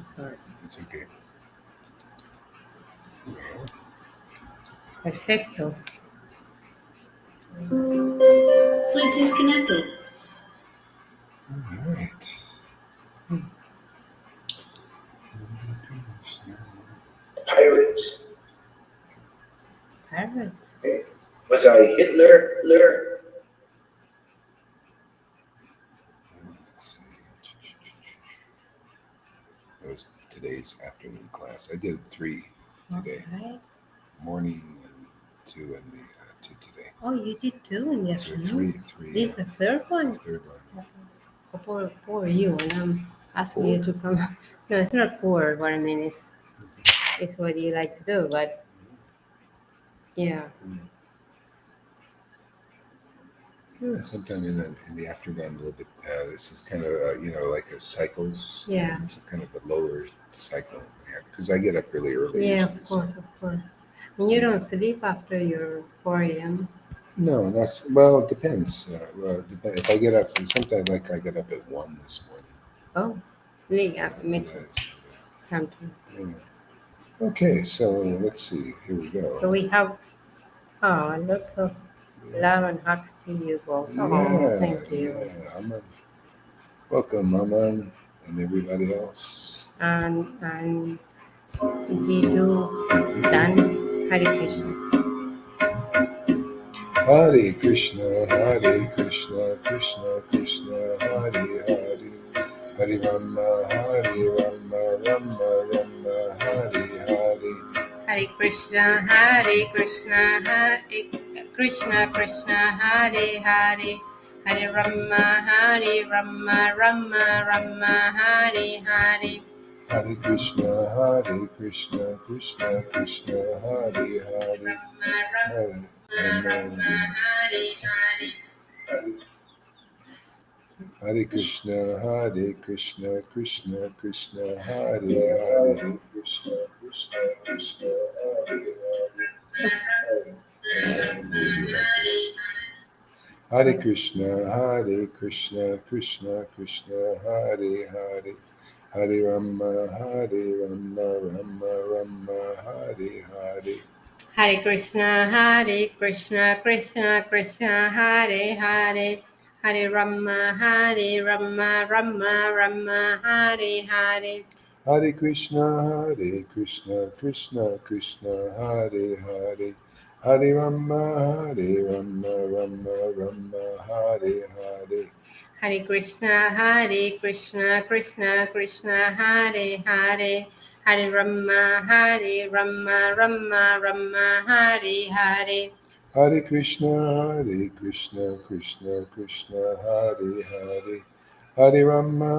Sorry. It's okay. Perfecto. Bluetooth connected. All right. Pirates. Pirates. Was I Hitler? Let's see. That was today's afternoon class. I did 3 today, Okay. morning and 2 in the 2 today. Oh, you did 2 in the So afternoon. 3. This is the third one. This third one. Oh, poor you, and I'm asking you Poor? to come. No, it's not poor. What I mean is, it's what you like to do. But yeah, Yeah, sometime in the afternoon, a little bit. This is kind of like a cycles. Yeah. It's kind of a lower cycle because I get up really early. yeah, usually, of course. And you don't sleep after your 4 a.m. No, it depends. If I get up, sometimes like I get up at 1 this morning. Oh, yeah, me too. Yes, Sometimes. yeah. Okay, so let's see. Here we go. So we have lots of love and hugs to you both. Oh, thank you. Yeah, Aman. Welcome, Aman, and everybody else. And Jitu Dan Hare Krishna. Hare Krishna, Hare Krishna, Krishna Krishna, Hare Hare, Hare Rama, Rama Rama, Hare Hare. Hare Krishna, Hare Krishna, Hare Krishna, Krishna Hare Hare, Hare Rama, Rama Hare Hare. Hare Krishna, Krishna Krishna, Hare Hare, Hare Rama, Hare Krishna, Krishna Krishna, Hare Hare, Krishna Krishna, Hare Hare. Hare Krishna, Krishna Krishna, Hare Hare, Hare Rama, Rama Hare Hare. Hare Krishna, Krishna Krishna, Hare Hare, Hare Rama, Rama Hare Hare. Hare Krishna, Krishna Krishna, Hare Hare, Hare Rama, Rama Hare Hare. Hare Krishna, Krishna Krishna, Hare Hare, Hare Rama, Rama Hare Hare. Hare Krishna, Krishna Krishna, Hare Hare, Hare Rama,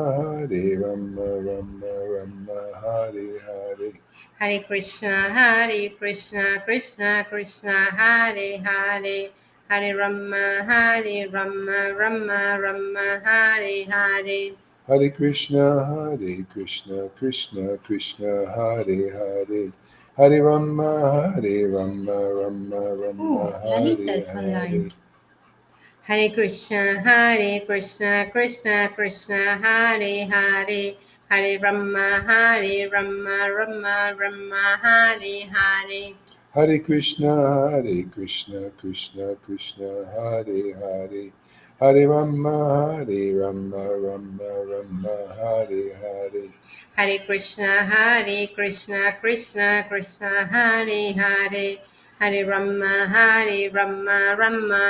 Rama Hare Hare. Hare Krishna, Krishna Krishna, Hare Hare, Hare Rama, Rama Hare Hare. Hare Krishna, Krishna Krishna, Hare Hare, Hare Rama, Rama Lalita Hare is Hare. online. Hare Krishna, Krishna Krishna, Hare Hare, Hare Rama, Rama Hare Hare. Hare Krishna, Krishna Krishna, Hare Hare, Hare Rama, Rama Hare Hare. Hare Krishna, Krishna Hare Hare, Hare Rama,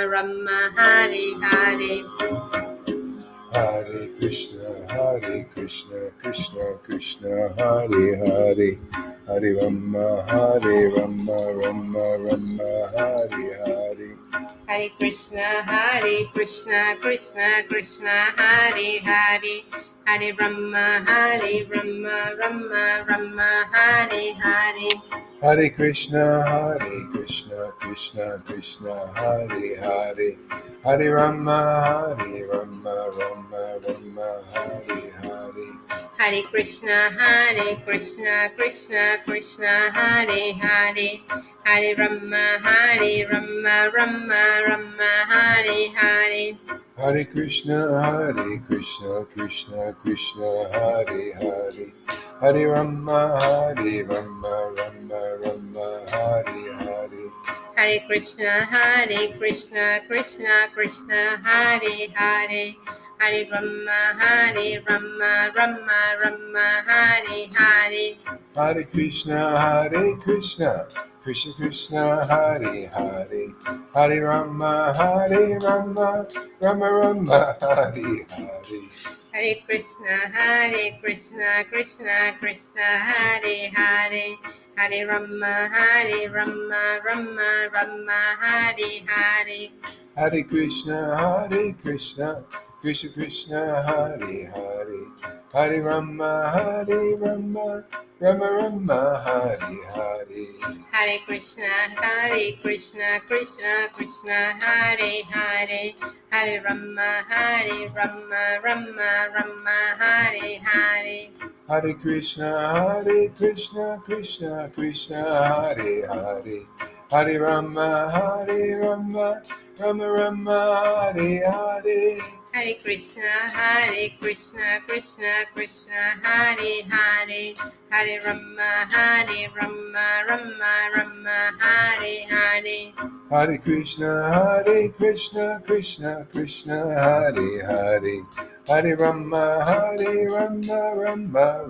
Rama Hare Hare. Hare Krishna, Krishna Hare Hare, Hare Rama, Rama Hare Hare. Hare Krishna, Krishna Hare Hare, Hare Rama, Rama Hare Hare. Hare Krishna, Krishna Krishna Hare Hare, Hare Rama Rama Rama Hare Hare. Hare Krishna Krishna Krishna Hare Hare, Hare Rama Rama Rama Hare Hare. Hare Krishna Krishna Krishna Hare Hare, Hare Rama Rama Hare Hare. Hare Krishna Krishna Krishna Hare Hare, Hare Rama Rama Hare Hare. Hare Krishna Krishna Krishna Hare Hare, Hare Rama Rama Rama Hare Hare. Hare Krishna Krishna Krishna Hare Hare, Hare Rama Rama Rama Hare Hare. Hare Krishna Krishna Krishna Hare Hare, Hare Rama Rama Rama Hare Hare. Hare Krishna Krishna Hare Hare, Hare Rama Rama Hare Hare. Hare Krishna Krishna Krishna Hare Hare, Hare Rama Rama Hare Hare. Hare Krishna Krishna Hare Hare, Hare Rama Rama Hare Hare. Hare Krishna Krishna Krishna Hare Hare, Hare Rama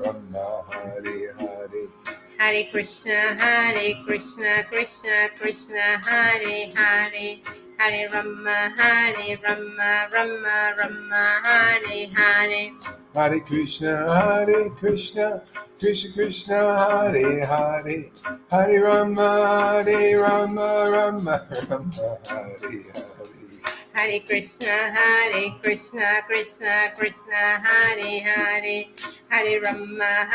Rama Hare Hare. Hare Krishna Krishna Hare Hare, Hare Rama Rama Hare Hare. Hare Krishna Krishna Krishna Hare Hare, Hare Rama Rama Hare Hare. Hare Krishna Krishna Hare Hare, Hare Rama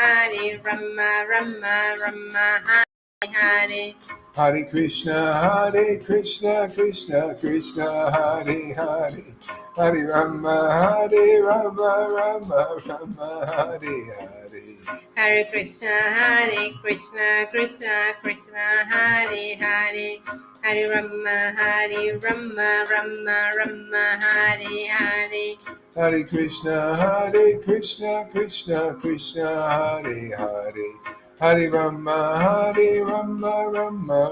Rama Hare Hare. Hare Krishna Krishna Hare Hare, Hare Rama Rama Hare Hare. Hare Krishna Krishna Hare Hare, Hare Rama Rama Hare Hare. Hare Krishna Krishna Hare Hare, Hare Rama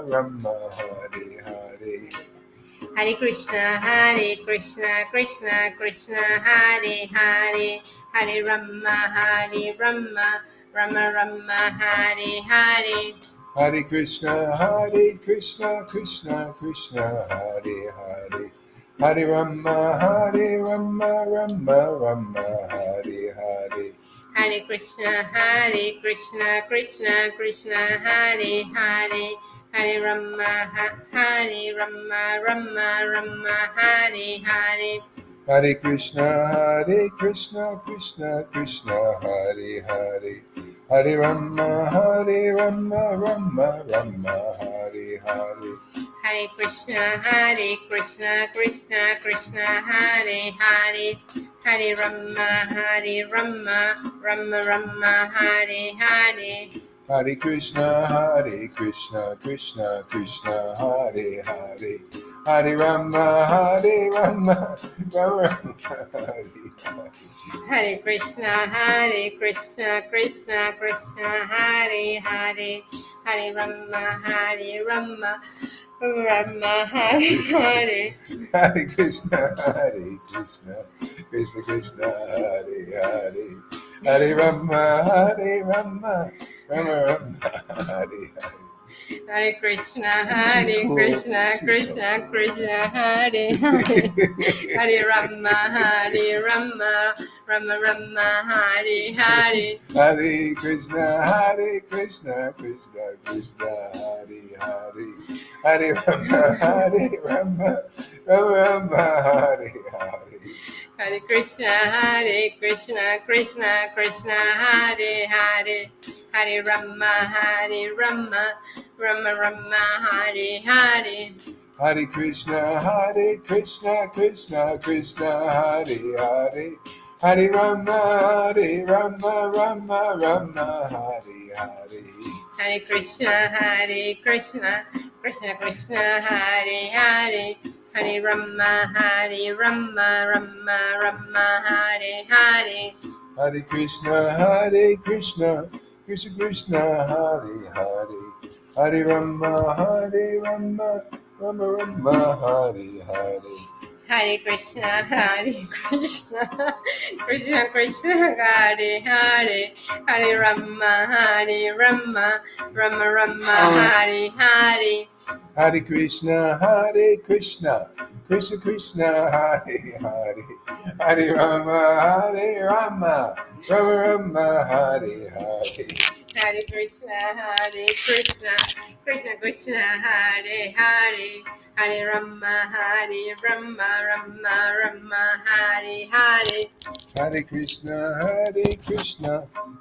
Rama Hare Hare. Hare Krishna Krishna Hare Hare, Hare Rama Rama Hare Hare. Hare Krishna Krishna Hare Hare, Hare Rama Rama Hare Hare. Hare Krishna Krishna Hare Hare, Hare Rama Rama Hare Hare. Hare Krishna Krishna Hare Hare, Hare Rama Rama Hare Hare. Hare Krishna Krishna Hare Hare, Hare Rama Rama Hare Hare. Hare Krishna Krishna Hare Hare, Hare Rama Rama Hare Hare. Hare Krishna Krishna Hare Hare, Hare Rama Rama Hare Hare. Hare Krishna Krishna Hare Hare, Hare Rama Rama Hare Hare. Hare Krishna Cool. Krishna She's so Krishna cool. Krishna Hare Hare, Hare Rama Rama Hare Hare. Hare Krishna Krishna Hare Hare, Hare Rama Rama Hare Hare. Hare Krishna, Krishna Krishna, Hare Hare, Hare Rama, Rama Rama, Hare Hare. Hare Krishna, Krishna Krishna, Hare Hare, Hare Rama, Rama Rama, Hare Hare. Hare Krishna, Krishna Krishna, Hare Hare, Hare Rama, Rama Hare Hare. Hare Krishna, Krishna Krishna, Hare Hare, Hare Rama, Rama Rama, Hare Hare. Hare Krishna, Krishna Krishna, Hare Hare, Hare Rama, Rama Hare Hare. Hare Krishna, Krishna Krishna, Hare Hare, Hare Rama, Rama Rama, Hare Hare. Hare Krishna, Krishna Krishna, Hare Hare, Hare Rama, Rama Hare Hare. Hare Krishna,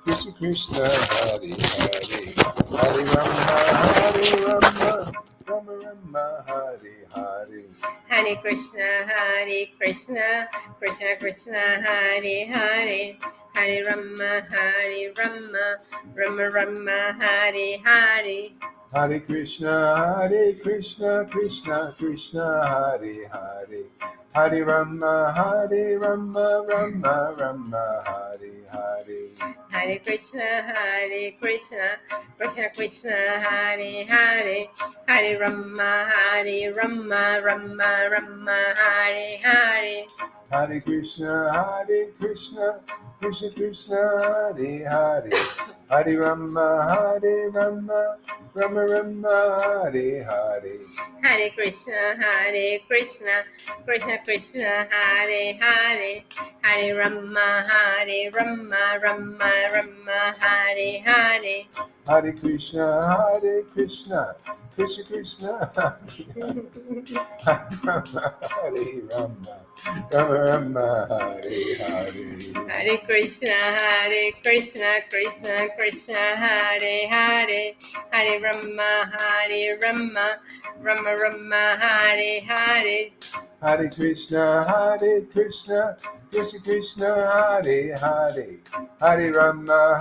Krishna Krishna, Hare Hare, Hare Rama, Rama Hare Hare. Hare Krishna, Krishna Krishna, Hare Hare, Hare Rama, Rama Hare Hare. Hare Krishna, Krishna Krishna, Hare Hare, Hare Rama, Rama Hare Hare. Hare Krishna, Krishna Hare Hare, Hare Rama, Rama Hare Hare. Hare Krishna, Krishna Krishna, Hare Hare, Hare Rama, Rama Hare Hare. Hare Krishna, Krishna Hare Hare, Hare Rama, Rama Hare Hare. Hare Krishna, Krishna Krishna, Hare Rama, Rama Hare Hare. Hare Krishna, Krishna Hare Hare, Hare Rama, Rama Hare Hare. Hare Krishna, Krishna Krishna, Hare Hare, Hare Rama,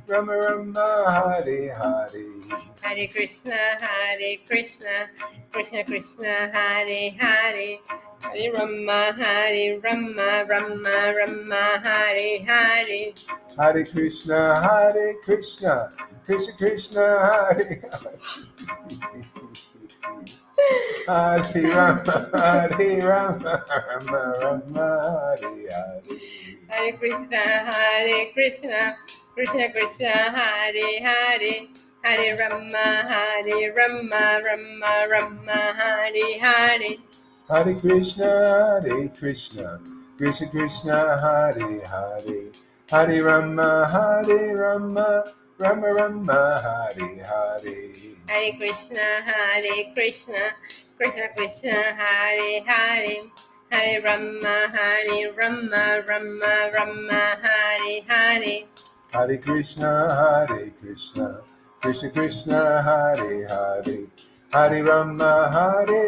Rama Hare Hare. Hare Krishna, Krishna Hare Hare, Hare Rama, Rama Hare Hare. Hare Krishna, Krishna Krishna, Hare Hare. Hare Rama, Rama Hare Hare. Hare Krishna, Krishna Hare Hare, Hare Rama, Rama Hare Hare. Hare Krishna, Krishna Krishna, Hare Hare, Hare Rama, Rama Hare Hare. Hare Krishna, Krishna Hare Hare, Hare Rama, Rama Hare Hare. Hare Krishna, Krishna Krishna, Hare Hare, Hare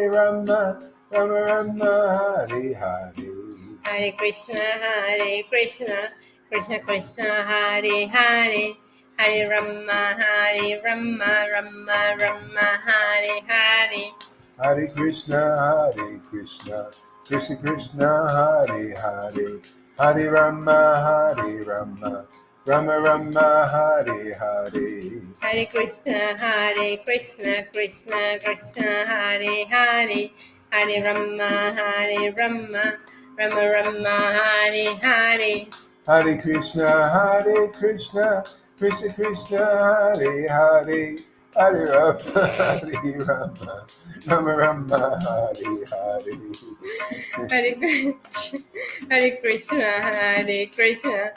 Rama, Rama Hare Hare. Hare Krishna, Krishna Hare Hare, Hare Rama, Rama Hare Hare. Hare Krishna, Krishna Krishna, Hare Hare, Hare Rama, Rama Hare Hare. Hare Krishna, Krishna Hare Hare, Hare Rama, Rama Hare Hare. Hare Krishna, Krishna Krishna, Hare Hare, Hare Rama, Rama Hare Hare. Hare Krishna,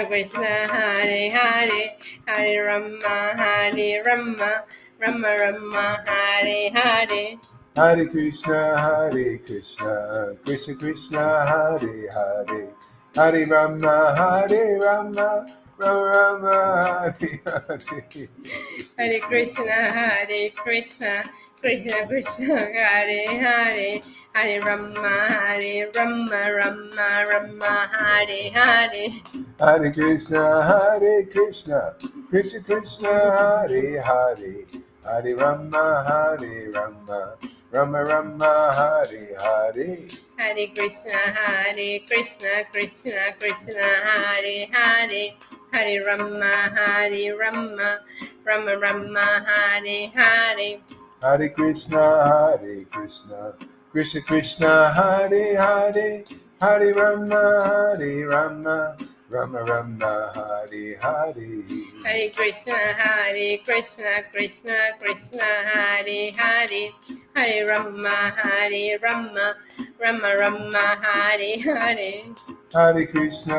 Krishna Hare Hare, Hare Rama, Rama Hare Hare. Hare Krishna, Krishna Krishna, Hare Hare, Hare Rama, Rama Rama, Hare Hare. Hare Krishna, Krishna Krishna, Hare Hare, Hare Rama, Rama Hare Hare. Hare Krishna, Krishna Krishna, Hare Hare, Hare Rama, Rama Rama, Hare Hare. Hare Krishna, Krishna Krishna, Hare Hare, Hare Rama, Rama Hare Hare. Hare Krishna, Krishna Krishna, Hare Hare, Hare Rama, Rama Rama, Hare Hare. Hare Krishna, Krishna Krishna, Hare Hare, Hare Rama, Rama Hare Hare. Hare Krishna,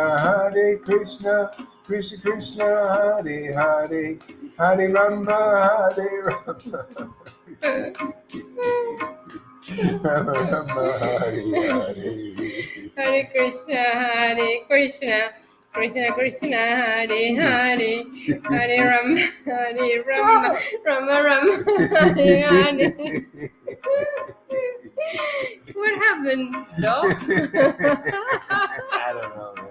Krishna Krishna, Hare Hare, Hare Rama, Rama Rama, Hare Hare. Hare Krishna, Krishna Krishna, Hare Hare, Hare Rama, Hare Hare. What happened, dog? I don't know, man.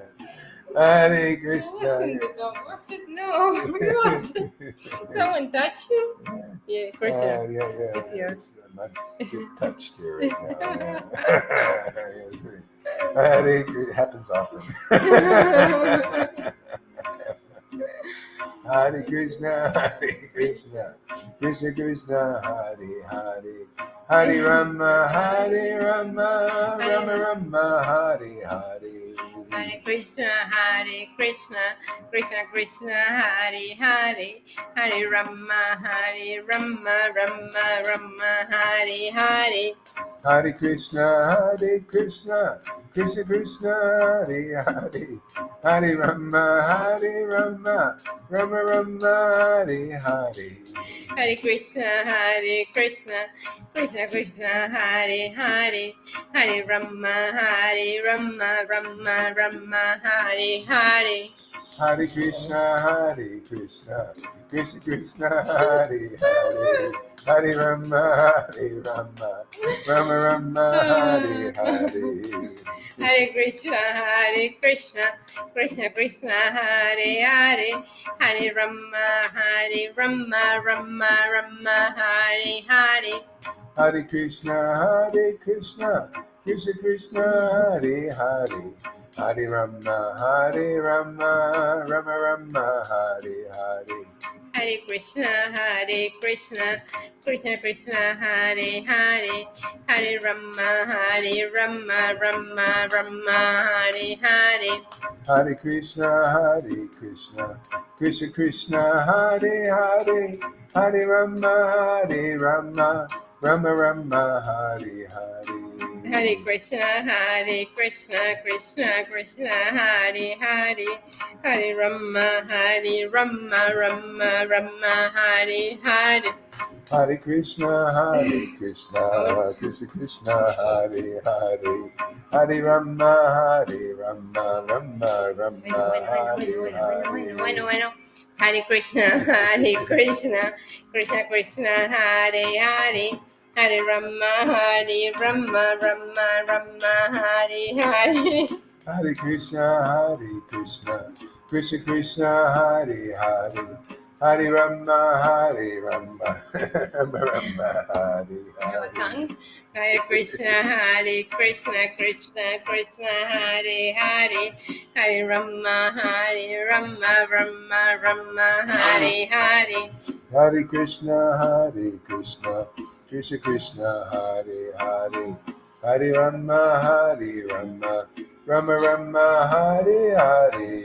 Hare It Krishna. wasn't the dog, was it? No, it wasn't. Someone touched you? Yeah, Krishna. Yeah. It's yours. I'm not get touched here right now. Yeah. It happens often. Hare Krishna, Krishna Krishna, Hare Hare, Hare Rama, Rama Rama, Hare Hare. Hare Krishna, Krishna Krishna, Hare Hare, Hare Rama, Rama Hare Hare. Hare Krishna, Krishna Krishna, Hare Hare, Hare Rama, Rama Rama, Hare Hare. Hare Krishna, Krishna Krishna, Hare Hare, Hare Rama, Rama Hare Hare. Hare Krishna, Krishna Krishna, Hare Hare, Hare Rama, Rama Rama, Hare Hare. Hare Krishna, Krishna Krishna, Hare Hare, Hare Rama, Rama Hare Hare. Hare Krishna, Krishna Krishna, Hare Hare, Hare Rama, Rama Rama, Hare Hare. Hare Krishna, Krishna Krishna, Hare Hare, Hare Rama, Rama Hare Hare. Hare Krishna, Krishna Krishna, Hare Hare, Hare Rama, Rama Rama, Hare Hare. Hare Krishna, Krishna Krishna, Hare Hare, Hare Rama, Rama Hare Hare. Hare Krishna, Krishna Krishna, Hare Hare, Hare Rama, Rama Rama, Hare Hare. Hare Krishna, Krishna Krishna, Hare Hare, Hare Rama, Rama Hare Hare. Hare Krishna, Krishna Krishna, Hare Hare, Hare Rama, Rama Rama, Hare I have a Hare. tongue. Hare Krishna, Krishna Hare Hare, Hare Rama, Rama Hare Hare. Hare Krishna, Krishna Krishna, Hare Hare, Hare Rama, Rama Rama, Hare Hare.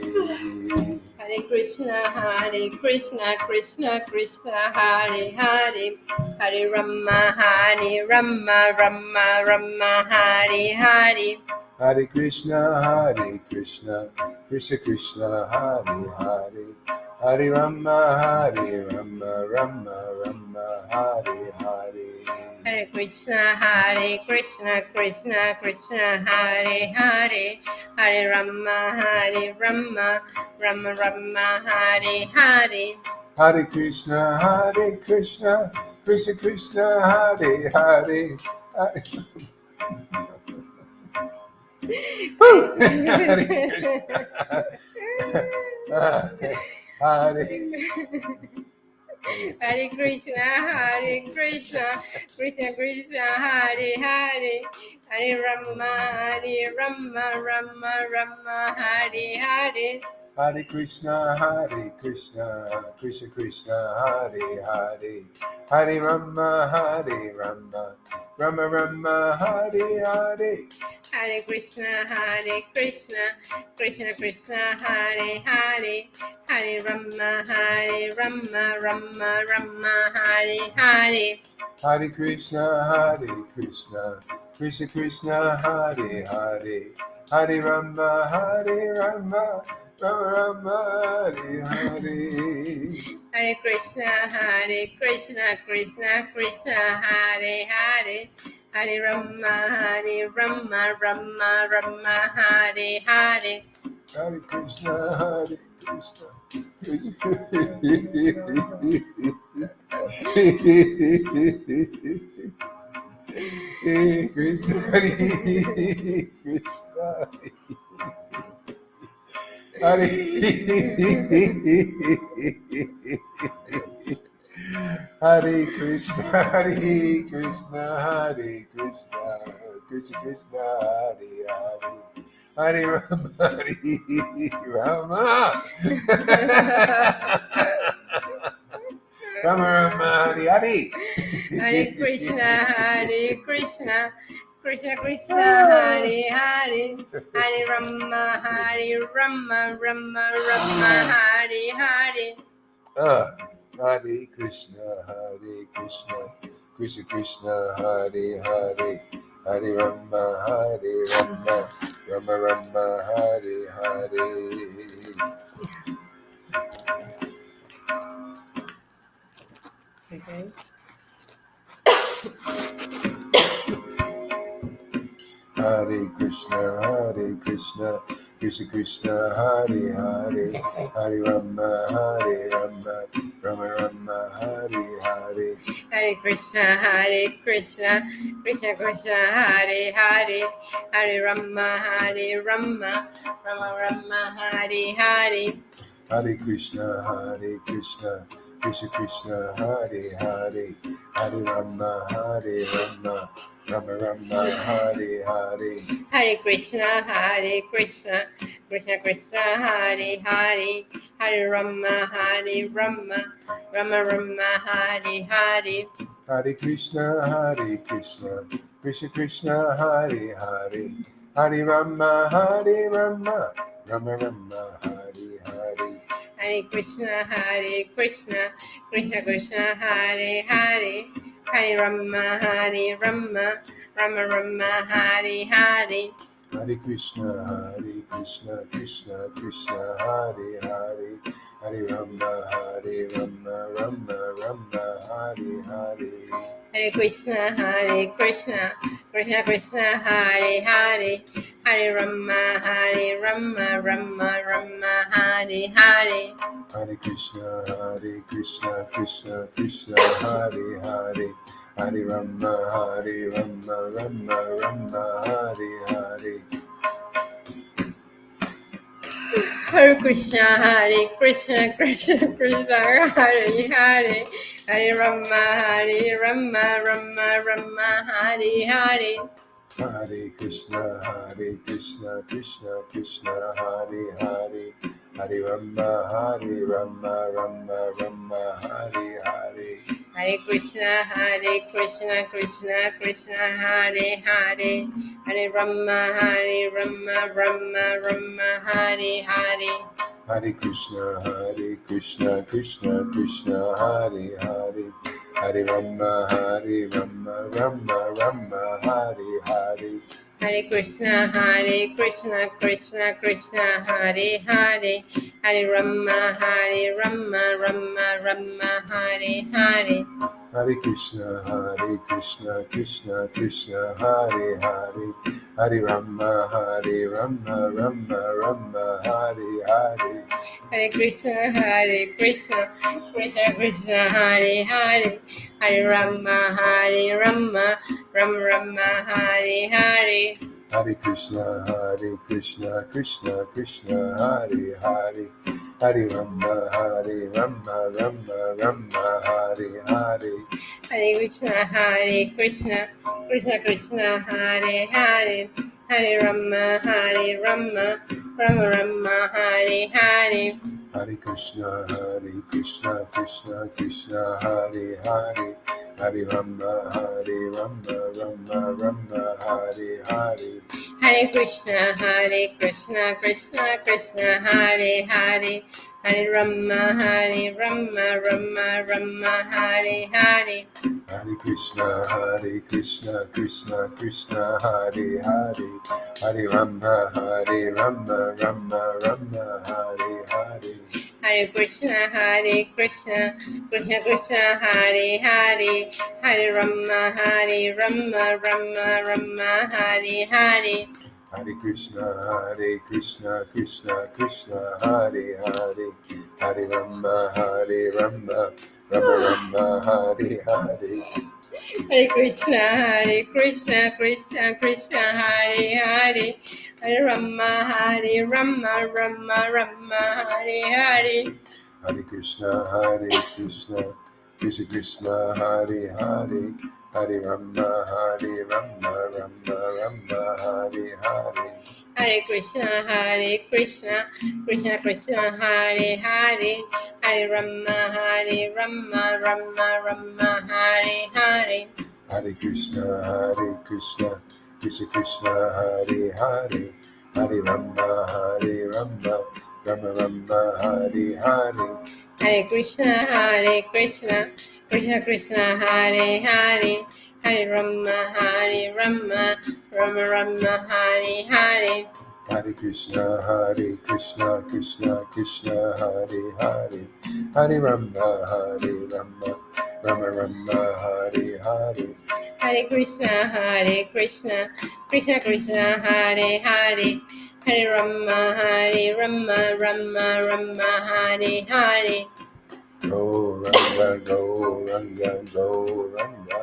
Hare Krishna, Krishna Hare Hare, Hare Rama, Rama Hare Hare. Hare Krishna, Krishna Krishna, Hare Hare, Hare Rama, Rama Rama, Hare Hare. Hare Krishna, Krishna Krishna, Hare Hare, Hare Rama, Rama Rama, Hare Hare. Hare Krishna, Krishna Krishna, Hare Hare. Hare Krishna. Hare Hare Krishna, Krishna Krishna, Hare Hare, Hare Rama, Rama Rama, Hare Hare. Hare Krishna, Krishna Krishna, Hare Hare, Hare Rama, Rama Rama, Hare Hare. Hare Krishna, Krishna Krishna, Hare Hare, Hare Rama, Rama Rama, Hare Hare. Hare Krishna, Krishna Krishna, Hare Hare, Hare Rama, Rama Rama, Hare Hare. Hare Krishna, Krishna Krishna, Hare Hare, Hare Rama, Rama Rama, Hare Hare. Hare Krishna, Krishna Krishna, Krishna, Hare Hare Krishna, Hare Krishna, Hare Krishna, Krishna Krishna, Hare Hare, Hare Rama, Rama, Rama Rama, Hare Hare. Hare Krishna, Krishna Krishna, Hare Hare, Hare Rama, Rama Rama, Hare Hare. Hare Krishna, Krishna Krishna, Hare Hare, Hare Rama, Rama Rama, Hare Hare. Okay. Hare Krishna, Krishna Krishna, Hare Hare, Hare Rama, Rama Rama, Hare Hare. Hare Krishna, Krishna Krishna, Hare Hare, Hare Rama, Rama Rama, Hare Hare. Hare Krishna, Krishna Krishna, Hare Hare, Hare Rama, Rama Rama, Hare Hare. Hare Krishna, Krishna Krishna, Hare Hare, Hare Rama, Rama Rama, Hare Hare. Hare Krishna, Krishna Krishna, Hare Hare, Hare Rama, Rama Rama, Hare Hare. Hare Krishna, Krishna Krishna, Hare Hare, Hare Rama, Rama Rama, Hare Hare. Hare Krishna, Krishna Krishna, Hare Hare, Hare Rama, Rama Rama, Hare Hare. Hare Krishna, Krishna Krishna, Hare Hare, Hare Rama, Rama Rama, Hare Hare. Hare Krishna, Krishna Krishna, Hare Hare, Hare Rama, Rama Rama, Hare Hare. Hare Krishna, Krishna Krishna, Hare Hare, Hare Rama, Rama Hare Hare. Hare Krishna, Krishna Krishna, Hare Hare, Hare Rama, Rama Rama, Hare Hare. Hare Krishna, Krishna Krishna, Hare Hare, Hare Rama, Rama Hare Hare. Hare Krishna, Krishna Krishna, Hare Hare, Hare Rama, Rama Rama, Hare Hare. Hare Krishna, Krishna Krishna, Hare Hare, Hare Rama, Rama Rama, Hare Hare. Hare Krishna, Krishna Krishna, Hare Hare, Hare Rama, Rama Rama, Hare Hare. Hare Krishna, Krishna Krishna, Hare Hare, Hare Rama, Rama Rama, Hare Hare. Hare Krishna, Krishna Krishna, Hare Hare, Hare Rama, Rama Rama, Hare Hare. Hare Krishna, Krishna Krishna, Hare Hare, Hare Rama, Rama Rama, Hare Hare. Hare Krishna, Krishna Krishna, Hare Hare, Hare Rama, Rama Hare Hare. Hare Krishna, Krishna Krishna, Hare Hare, Hare Rama, Rama Hare Hare. Hare Krishna, Krishna Krishna, Hare Hare, Hare Rama, Rama Hare Hare. Hare Krishna, Krishna Krishna, Hare Hare, Hare Rama, Rama Hare Hare. Hare Krishna, Krishna Krishna, Hare Hare, Hare Rama, Rama Hare Hare. Hare Krishna, Krishna Hare Hare, Hare Rama, Rama Hare Hare. Hare Krishna, Krishna Krishna, Hare Hare, Hare Rama, Rama Hare Hare. Hare Krishna, Krishna Krishna, Hare Hare, Hare Rama, Rama Hare Hare. Hare Krishna, Krishna Krishna, Hare Hare, Hare Rama, Rama Hare Hare. Hare Krishna, Krishna Hare Hare, Hare Rama, Rama Hare Hare. Hare Krishna, Krishna Krishna, Hare Hare, Hare Rama, Rama Hare Hare. Hare Krishna, Krishna Hare Hare, Hare Rama, Rama Hare Hare. Go Ranga, go Ranga, go Ranga.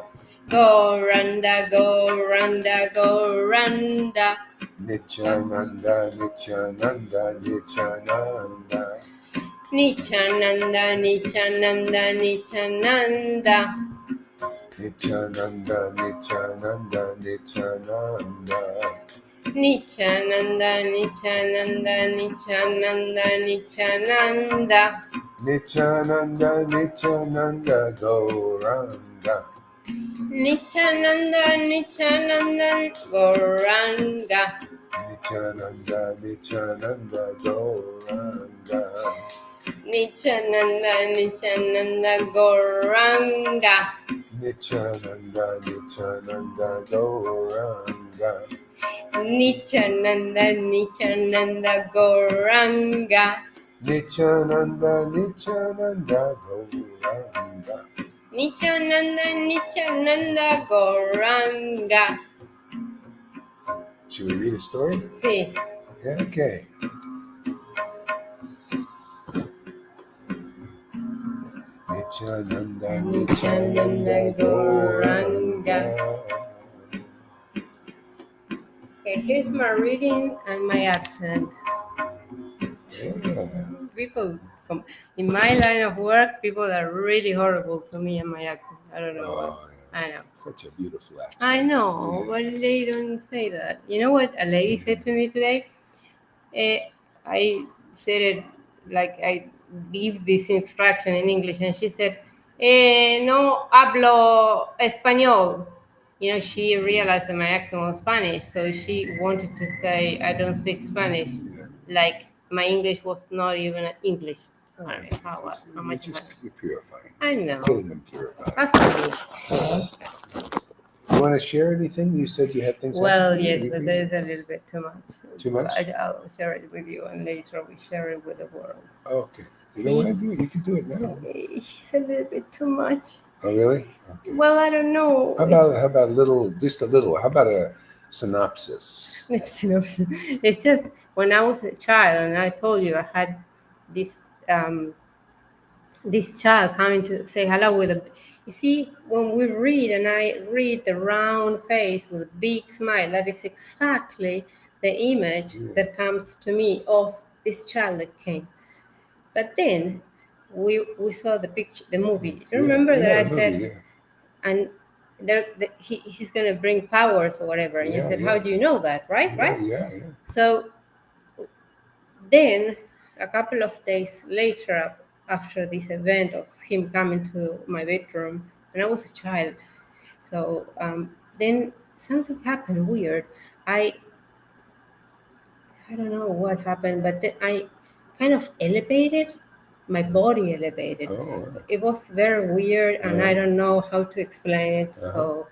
Go Randa, go Randa, go Randa. Nityananda, Nityananda, Nityananda. Nityananda, Nityananda, Nityananda. Nityananda, Nityananda, Nityananda. Nityananda, Nityananda, Nityananda, Nityananda. Nityananda, Nityananda, Gauranga. Nityananda, Nityananda, Gauranga. Nityananda, Nityananda, Gauranga. Nityananda, Nityananda, Gauranga. Nityananda, Nityananda, Gauranga. Nityananda, Nityananda, Gauranga. Nityananda, Nityananda, Gauranga. Nityananda, Nityananda, Gauranga. Should we read a story? Sí. Yeah, okay. Nityananda, Nityananda, Gauranga. Okay, here's my reading and my accent. Yeah. People in my line of work, people are really horrible to me and my accent. I don't know why. Oh, yeah. I know. Such a beautiful accent. I know, but Yes. they don't say that. You know what a lady said to me today? I said it like I give this instruction in English, and she said, "No hablo español." You know, she realized that my accent was Spanish, so she wanted to say I don't speak Spanish. Yeah. Like my English was not even English. I don't know how much You're just purifying. I know. Getting them purified. That's funny. want to share anything? You said you had things Well, happen to you. yes, but there's a little bit too much. Too much? I'll share it with you, and later we share it with the world. Oh, okay. You don't want to do it? You can do it now. It's a little bit too much. Oh, really? Okay. Well, I don't know. How about a little, just a little? How about a synopsis? It's just when I was a child, and I told you I had this this child coming to say hello with a. You see, when we read, and I read the round face with a big smile, that is exactly the image that comes to me of this child that came. But then we saw the picture, the movie. Do you remember that I said, and he's going to bring powers or whatever, and you said, how do you know that, right? Yeah. So then a couple of days later, after this event of him coming to my bedroom, and I was a child, so then something happened weird. I don't know what happened, but then I kind of elevated. My body elevated. Oh, It was very weird, and I don't know how to explain it. So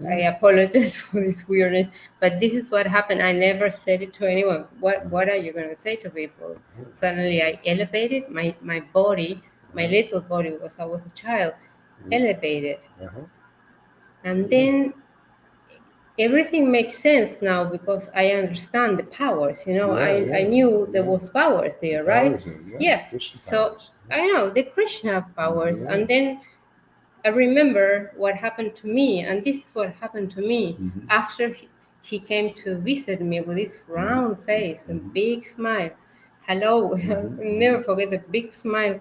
I apologize for this weirdness, but this is what happened. I never said it to anyone. What are you going to say to people? Suddenly I elevated my body, my little body, because I was a child, elevated. And then everything makes sense now because I understand the powers. I knew there was powers there, right? So I know the Krishna powers. And then I remember what happened to me, and this is what happened to me after he came to visit me with this round face and big smile. Hello, I'll never forget the big smile.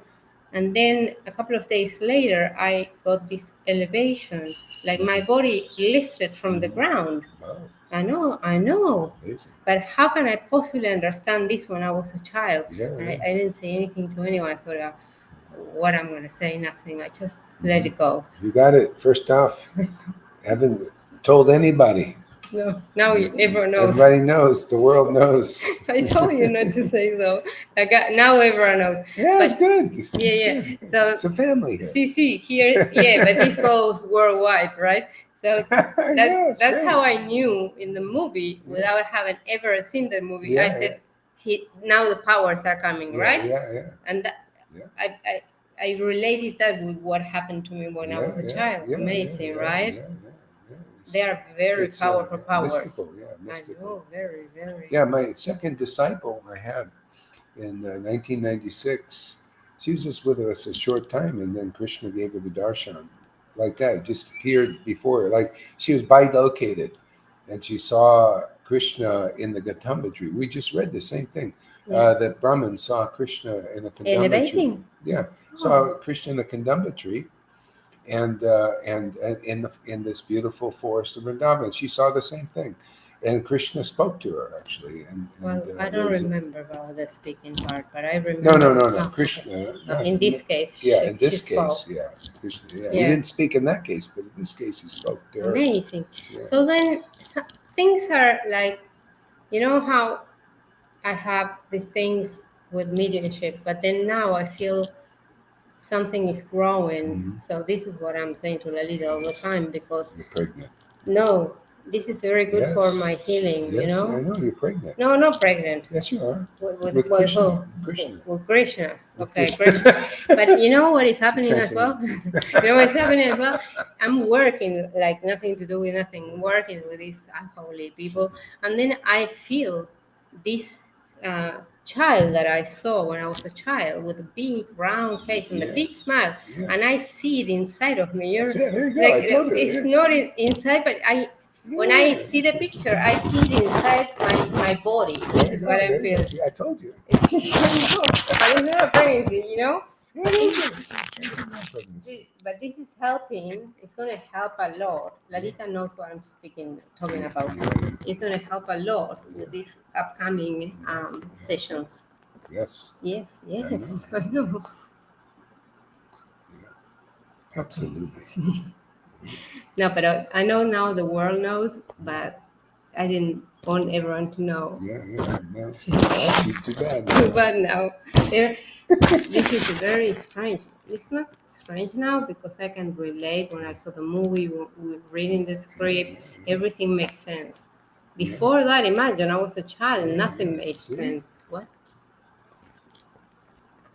And then a couple of days later, I got this elevation, like my body lifted from the ground. Wow. I know. Amazing. But how can I possibly understand this when I was a child? Yeah. I didn't say anything to anyone. I thought, what I'm going to say, nothing. I just let it go. You got it. First off, haven't told anybody. No, now everyone knows. Everybody knows. The world knows. I told you not to say so. Now everyone knows. Yeah, it's good. Yeah. So it's a family here. See here. Yeah, but this goes worldwide, right? So that's how I knew in the movie, without having ever seen the movie. I said, now the powers are coming, right? Yeah. And I related that with what happened to me when I was a child. Amazing, right? Yeah. They are very powerful powers. Mystical, mystical. I know, very, very. Yeah, my second disciple I had in 1996, she was just with us a short time, and then Krishna gave her the darshan. Like that, it just appeared before her. Like she was bilocated, and she saw Krishna in the Gautama tree. We just read the same thing. That Brahman saw Krishna in a Kadamba tree. Yeah, saw Krishna in a Kadamba tree, and in this beautiful forest of Vrindavan. She saw the same thing, and Krishna spoke to her actually. I don't remember about the speaking part, but I remember. No. Krishna. In this case. In this case, Krishna. Yeah, he didn't speak in that case, but in this case, he spoke to her. Amazing. Yeah. So then things are like, you know how I have these things with mediumship, but then now I feel something is growing. So this is what I'm saying to Lalita all the time, because you're pregnant. No, this is very good for my healing. Yes, I know you're pregnant. No, not pregnant. Yes, you are. With Krishna. With Krishna. Okay, Krishna. But you know what is happening as well? I'm working like nothing to do with nothing. I'm working with these holy people, and then I feel this child that I saw when I was a child with a big round face and a big smile, and I see it inside of me. There you go. I told you. It's not inside, but when I see the picture, I see it inside my body. This is what I feel. I told you. But it's not a pregnancy, you know? Yeah, But this is helping. It's going to help a lot. Lalita knows what I'm talking about. It's going to help a lot with these upcoming sessions. Yes. Yes. I know. Yeah. Absolutely. No, but I know now the world knows, but I didn't want everyone to know. Yeah. No. Too bad. Too bad now. This is very strange. it's not strange now because I can relate. When I saw the movie, we reading the script, everything makes sense. Before that, imagine I was a child and nothing made See? sense. What?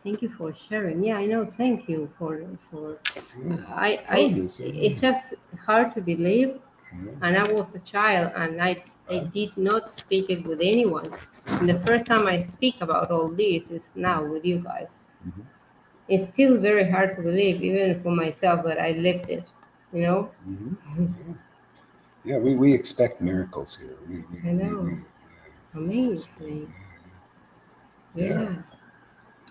Thank you for sharing. Yeah, I know. Thank you for. Told you so. It's just hard to believe. Yeah. And I was a child, and I did not speak it with anyone. And the first time I speak about all this is now with you guys. Mhm. It's still very hard to believe, even for myself, that I lived it. You know. Yeah, we expect miracles here. I know. Amazing. Yeah.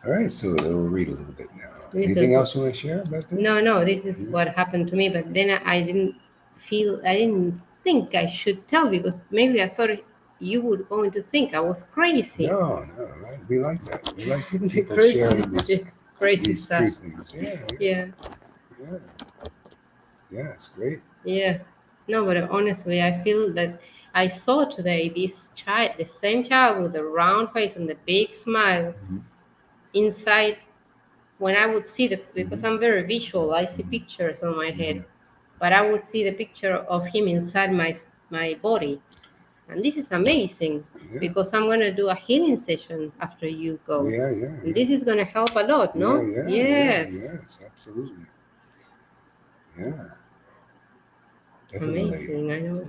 All right, so we'll read a little bit now. Little Anything bit. else you want to share about this? No, this is what happened to me. But then I didn't I didn't think I should tell because maybe I thought you would going to think I was crazy. No, we like that. We like The people crazy, sharing crazy these stuff. true things. Yeah, Yeah, yeah, it's great. yeah. No, but honestly, I feel that I saw today this child, the same child with the round face and the big smile inside. When I would see because I'm very visual, I see pictures on my head, but I would see the picture of him inside my body. And this is amazing Yeah, because I'm going to do a healing session after you go. yeah. And this is going to help a lot, no? Yes. Yes, absolutely. Yeah, definitely. Amazing, I know.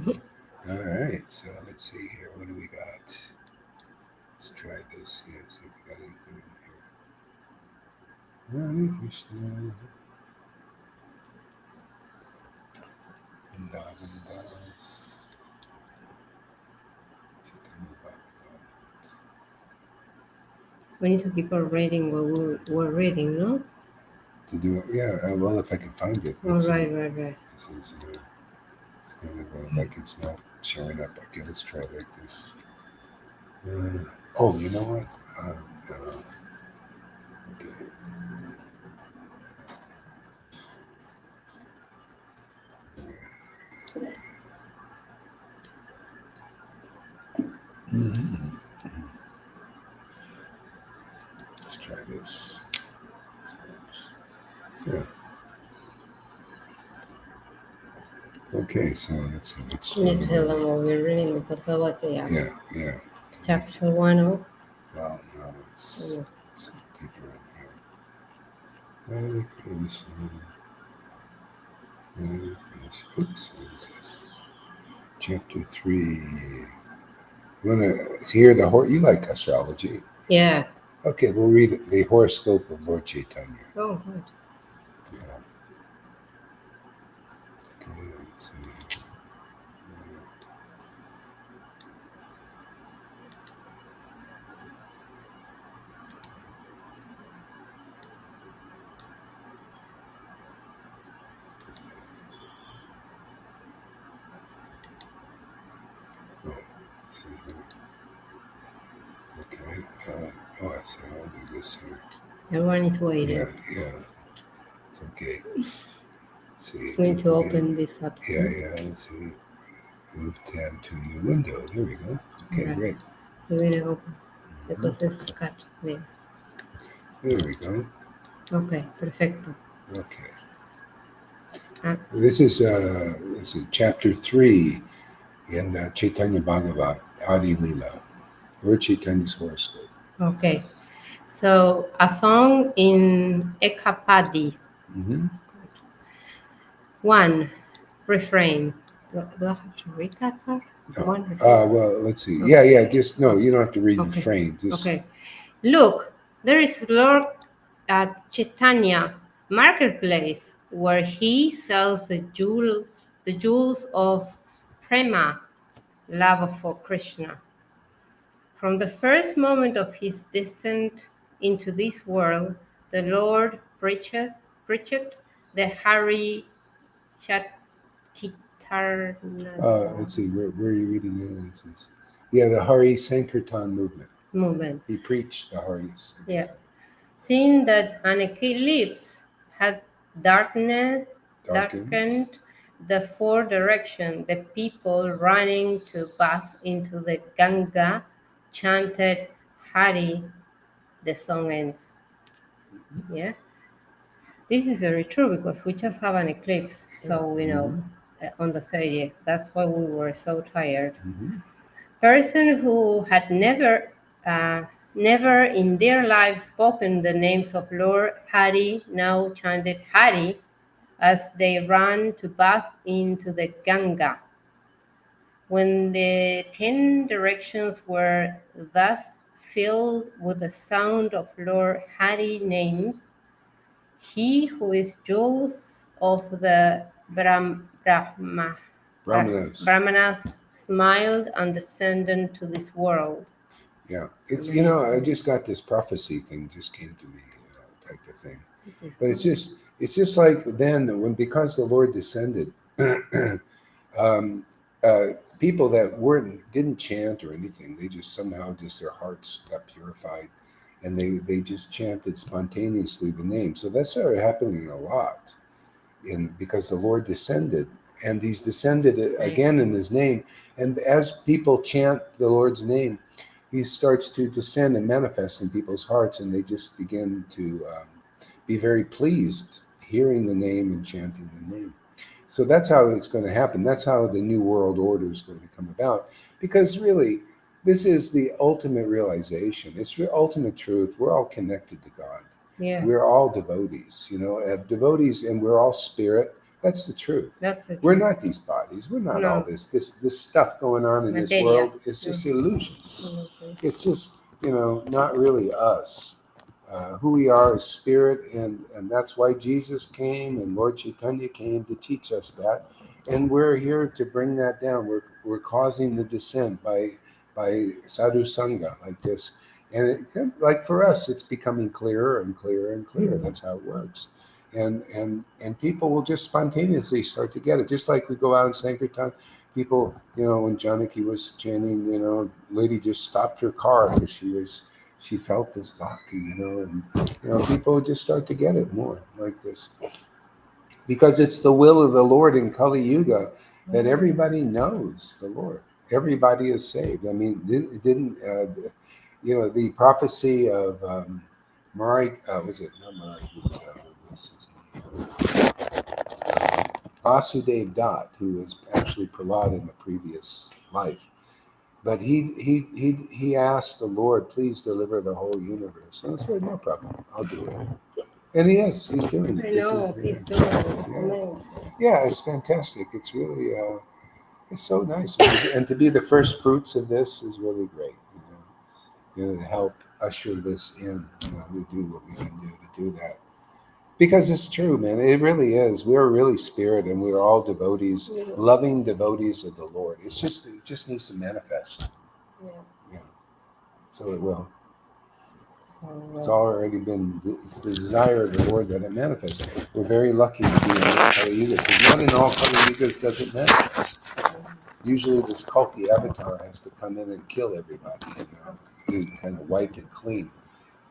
All right, so let's see here. What do we got? Let's try this here. See if we got anything in here. Hare Krishna. Vrindavan Das. Chaitanya Bhagavat. We need to keep on reading what we're reading, no? To do it, yeah. Well, if I can find it. Oh, Let's see. right. This is it's kind of like it's not showing up. Okay, let's try it like this. Oh, you know what? No. Okay. Let's try this. Yeah. Okay, so let's see. Let's You need to tell them what we're reading because of what they are. Yeah. Chapter 1 of. Well, no, it's deeper in here. Hare Krishna. Hare Krishna. Oops, what is this? Chapter 3. You want to hear the you like astrology? Yeah. Okay, we'll read the horoscope of Lord Caitanya. Oh, good. Yeah. Okay, let's see. Oh, let's see here. Okay. I see. I'll do this here. Everyone is waiting. Yeah. It's okay. Let's see. We need to open this up. Yeah. Let's see. Move tab to new window. There we go. Okay, Right. great. So we're going to open because it's cut there. There we go. Okay, perfecto. Okay. Ah. This is chapter 3 in Chaitanya Bhagavat, Adi Lila, Lord Chaitanya's horoscope. Okay. So a song in Ekapadi. 1. Refrain. Do I have to read that part? No. One. Well, let's see. Okay. Yeah. Just no. You don't have to read the refrain. Just okay. Look, there is Lord Caitanya marketplace where he sells the jewels of prema, love for Krishna. From the first moment of his descent into this world, the Lord preached the Hari Chaitanya let's see. Where are you reading it? Yeah, the Hari Sankirtan movement. He preached the Hari Sankirtan. Yeah. Seeing that an eclipse had darkened the four directions, the people running to bath into the Ganga chanted Hari. The song ends. Yeah. This is very true because we just have an eclipse. So, on the 30th, that's why we were so tired. Mhm. Person who had never in their lives spoken the names of Lord Hari now chanted Hari as they ran to bath into the Ganga. When the 10 directions were thus filled with the sound of Lord Hari names, he who is jewels of the Brahmanas. Brahmanas smiled and descended to this world. Yeah, it's I Amazing. just got this prophecy thing just came to me, type of thing. This is But good. it's just like then when because the Lord descended, um, people that didn't chant or anything, they just somehow just their hearts got purified, and they just chanted spontaneously the name. So that started happening a lot, because the Lord descended, and He's descended again in His name, and as people chant the Lord's name, He starts to descend and manifest in people's hearts, and they just begin to be very pleased hearing the name and chanting the name. So that's how it's going to happen. That's how the New World Order is going to come about. Because really, this is the ultimate realization. It's the ultimate truth. We're all connected to God. Yeah, We're all devotees, devotees, and we're all spirit. That's the truth. that's the We're truth. not these bodies. We're not all No, this stuff going on in this materia. world. It's No. just illusions. Mhm. It's just not really us. Who we are is spirit, and that's why Jesus came and Lord Caitanya came to teach us that, and we're here to bring that down. We're causing the descent by sadhu sangha like this, and like for us, it's becoming clearer and clearer and clearer. That's how it works, and people will just spontaneously start to get it, just like we go out in Sankirtan. People, when Janaki was chanting, lady just stopped her car because she felt this bhakti, and people just start to get it more like this because it's the will of the Lord in Kali Yuga that everybody knows the Lord. Everybody is saved. I mean, didn't the prophecy of Mari? Was it not Mari? What was his name? Vasudev Dutt, who was actually Prahlad in a previous life. But he asked the Lord, please deliver the whole universe. And I said, no problem, I'll do it. And he is, he's doing I it. This is know, he's doing it. Amazing. yeah, it's fantastic. It's really it's so nice. And to be the first fruits of this is really great, to help usher this in, to do what we can do to do that. Because it's true, man. It really is. We're really spirit, and we're all devotees, Yeah. loving devotees of the Lord. It just needs to manifest. Yeah. Yeah. So it will. So, It's already been. It's the desire of the Lord that it manifests. We're very lucky to be in this Kali Yuga because not in all Kali Yugas does it manifest. Usually, this Kalki avatar has to come in and kill everybody, to kind of wipe it clean.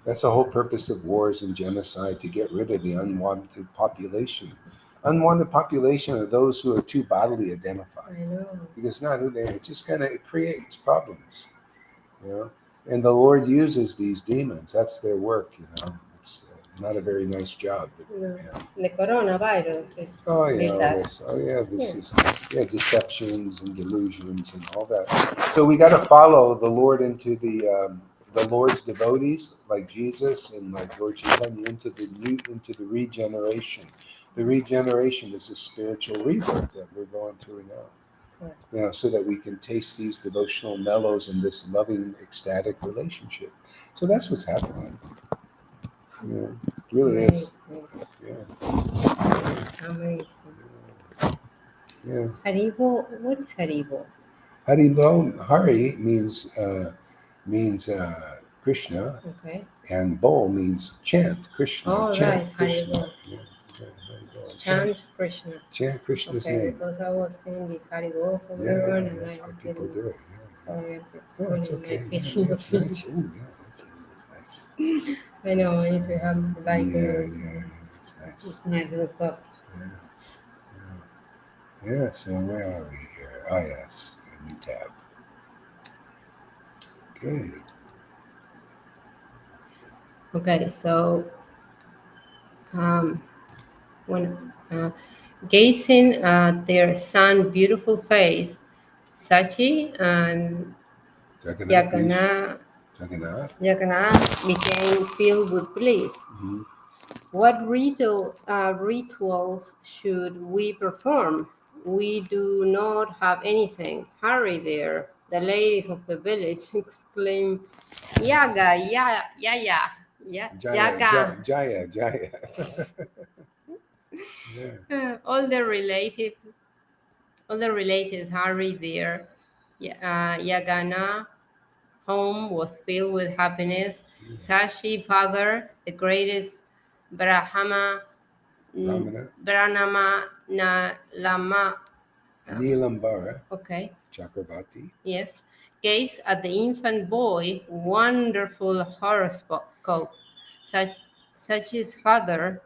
That's the whole purpose of wars and genocide, to get rid of the unwanted population. Unwanted population are those who are too bodily I identified. know. Because not who they are. It just kind of creates problems, you know. And the Lord uses these demons. That's their work, It's not a very nice job, but No. yeah. The coronavirus Oh yeah, did all that. this. Oh yeah, this Yeah. is deceptions and delusions and all that. So we got to follow the Lord into the Lord's devotees, like Jesus and like Lord Caitanya, into the regeneration. The regeneration is a spiritual rebirth that we're going through now. So that we can taste these devotional mellows and this loving, ecstatic relationship. So that's what's happening. It really is. Amazing. Yeah. Amazing. Yeah. Haribo, what is Haribo? Haribo, Hari means Krishna, Okay. and Bol means chant Krishna, All right, chant Krishna. Haribo. Yeah, Haribo. Chant Krishna. Chant Krishna's Okay, name. because I was seeing this Haribo from Yeah, everyone and that's I how people didn't. do it. Sorry, I'm Oh, it's ruining my okay. Yeah, feeling of that's nice. it. Oh, yeah, that's nice. I know, I Nice. need to have the bike Yeah, it's nice. it's nice rooftop. Yeah, yeah. So where are we here? Ah, yes, a new tab. Okay. Okay, so um, When gazing at their son's beautiful face, Sachi and Jagannath means Yagana, Jagannath. Jagannath became filled with bliss. Mhm. What rituals should we perform? We do not have anything. Hurry there. The ladies of the village exclaimed, Yaga, ya, ya, ya, ya, Jaya, Yaga. Jaya, Jaya. Yeah. All the relatives hurried there. Yagana home was filled with happiness. Sashi father, the greatest Brahma, Brahmana, Branama na Lama. Nilambara, Okay, Chakravarti. yes. Gazed at the infant boy, wonderful horoscope. Such Sachi's father,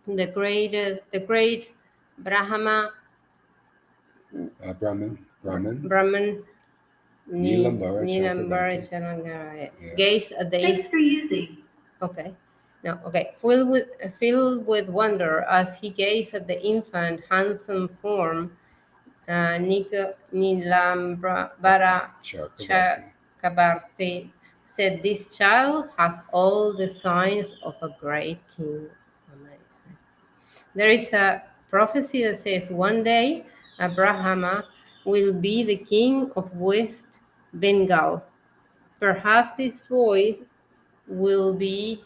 the great Brahma, Brahman, Brahman Nilambara, Chakravarti. Nilambar Yeah. gaze at the Thanks for using. okay. No, okay. Filled with wonder as he gazed at the infant handsome form, Nilambara Chakravarti. Chakabarti said, "This child has all the signs of a great king." Amazing. There is a prophecy that says one day Abrahama will be the king of West Bengal. Perhaps this boy will be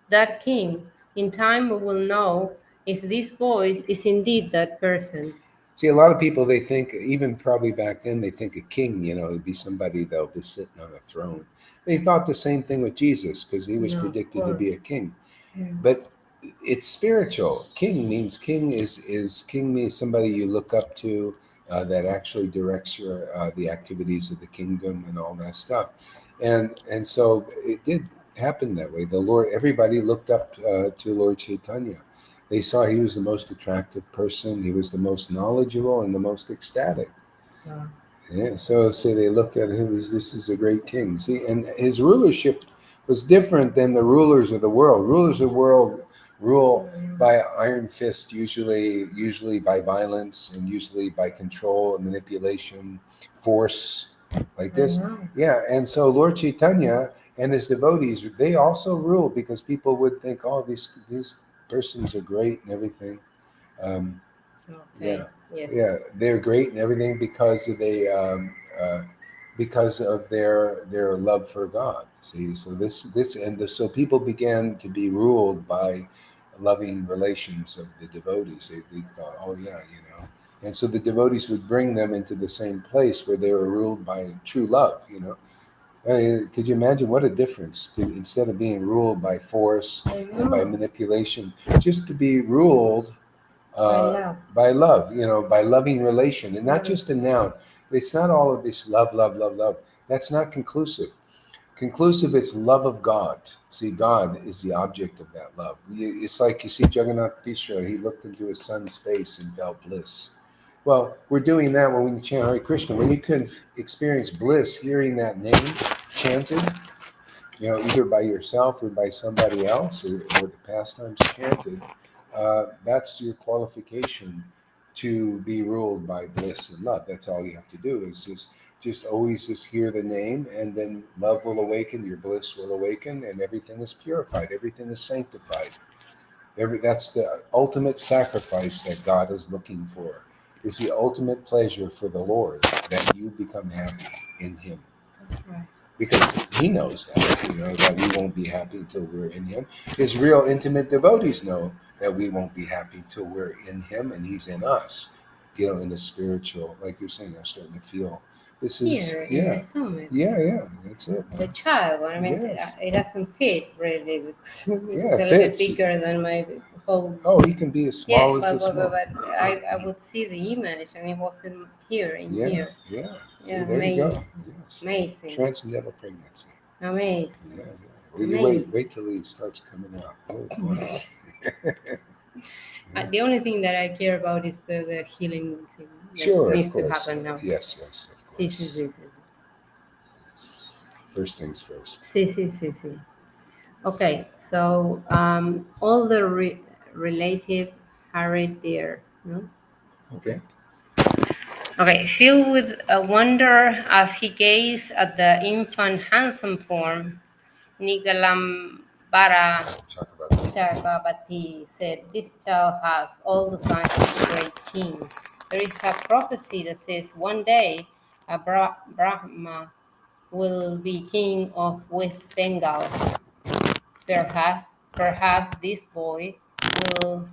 that king. In time, we will know if this boy is indeed that person. See, a lot of people, they think, even probably back then, they think a king, it'd be somebody that'll be sitting on a throne. They thought the same thing with Jesus because he was No, of predicted to course. be a king. Mm. But it's spiritual. King means somebody you look up to, that actually directs the activities of the kingdom and all that stuff, and so it did happen that way. Everybody looked up to Lord Caitanya. They saw he was the most attractive person. He was the most knowledgeable and the most ecstatic. Wow. Yeah, so they looked at him as this is a great king. See, and his rulership was different than the rulers of the world. Rulers of the world rule by iron fist, usually by violence, and usually by control and manipulation, force, like I this. know. Yeah, and so Lord Chaitanya and his devotees, they also rule because people would think, oh, these persons are great and everything. Um, Okay. yeah, Yes. yeah, they're great and everything because of their love for God. See, so so people began to be ruled by loving relations of the devotees. They thought, oh yeah, and so the devotees would bring them into the same place where they were ruled by true love. Could you imagine what a difference instead of being ruled by force I and by know. manipulation, just to be ruled I uh, love. by love, by loving relation, and not Loving. just a noun. It's not all of this love, love, love, love. That's not conclusive. Conclusive, it's love of God. See, God is the object of that love. It's like you see Jagannath Mishra, he looked into his son's face and felt bliss. Well, we're doing that when we chant Hare Krishna. When you can experience bliss hearing that name chanted, either by yourself or by somebody else, or the pastimes chanted, that's your qualification to be ruled by bliss and love. That's all you have to do is just always just hear the name, and then love will awaken, your bliss will awaken, and everything is purified, everything is sanctified. That's the ultimate sacrifice that God is looking for. Is the ultimate pleasure for the Lord that you become happy in Him, Right. because he knows that we won't be happy until we're in him. His real intimate devotees know that we won't be happy till we're in him and he's in us. In the spiritual, like you're saying, I'm starting to feel this is, Here in the yeah, summit. yeah, that's it. The child, but I mean, Yes, it doesn't fit really because yeah, it's it a little bit fits. bigger than my whole. Oh, he can be as Yeah, small as the small. but I would see the image and it wasn't here in Yeah, here. yeah. See, Yeah, there you go. amazing, Yes, amazing, transcendental pregnancy. amazing, Yeah, yeah. Well, you amazing. wait till he starts coming out. Oh boy. Yeah. The only thing that I care about is the healing thing that Sure, of needs to course. happen now. Yes, of Sí, sí, course. sí, sí. Yes. First things first. Sí, sí, sí, sí. Okay, so all the relative hurried there. No? Okay. Okay, filled with a wonder as he gazed at the infant handsome form, Nigalambara Talk about that. Chakrabarti said, "This child has all the signs of a great king. There is a prophecy that says one day a Brahma will be king of West Bengal. Perhaps this boy will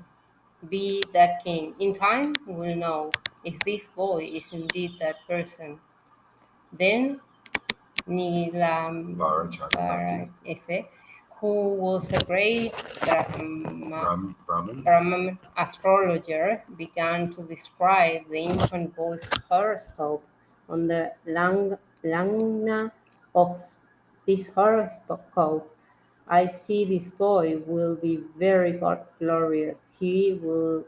be that king. In time, we'll know if this boy is indeed that person. Then Bar Chakrabarti. Nilambarese, who was a great Brahman. Brahman astrologer, began to describe the infant boy's horoscope. On the lagna of this horoscope, I see this boy will be very glorious. He will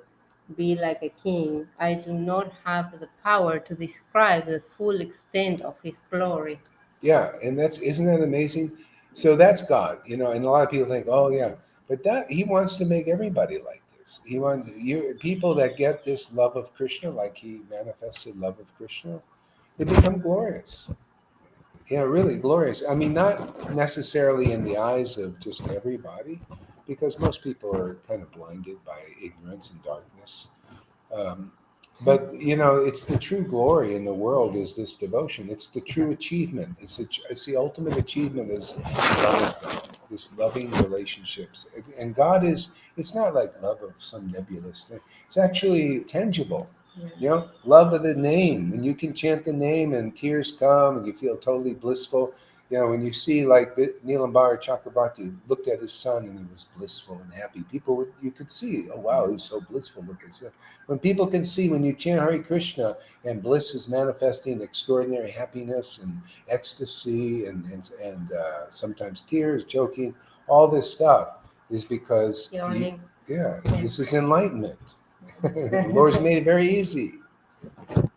be like a king. I do not have the power to describe the full extent of his glory." Yeah, and that's isn't that amazing? So that's God, and a lot of people think, oh yeah, but that he wants to make everybody like this. He wants people that get this love of Krishna, like he manifested love of Krishna, they become glorious. Really glorious. I mean, not necessarily in the eyes of just everybody, because most people are kind of blinded by ignorance and darkness. Um, but it's the true glory in the world is this devotion. It's the true achievement. It's the ultimate achievement is love of God, this loving relationships. And God is. It's not like love of some nebulous thing. It's actually tangible. Love of the name, and you can chant the name, and tears come, and you feel totally blissful. When you see like Neelambara Chakrabarti looked at his son and he was blissful and happy, you could see, oh wow, he's so blissful. Look at him. When people can see when you chant Hare Krishna and bliss is manifesting extraordinary happiness and ecstasy and sometimes tears, joking, all this stuff is because this is enlightenment. The Lord's made it very easy. Yeah,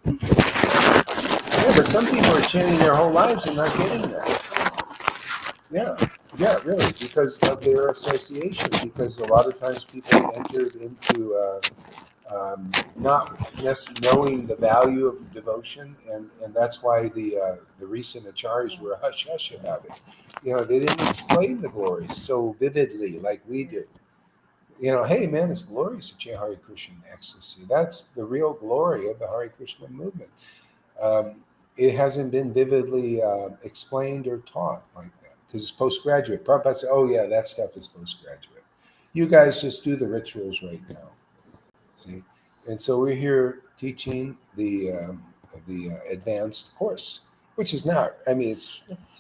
but some people are chanting their whole lives and not getting that. Yeah, really, because of their association. Because a lot of times people entered into not knowing the value of devotion, and that's why the recent acharyas were hush hush about it. They didn't explain the glories so vividly like we do. Hey man, it's glorious to chant Hare Krishna in ecstasy. That's the real glory of the Hare Krishna movement. It hasn't been vividly explained or taught like that because it's postgraduate. Prabhupada said, oh yeah, that stuff is postgraduate. You guys just do the rituals right now. See? And so we're here teaching the advanced course, which is not, I mean,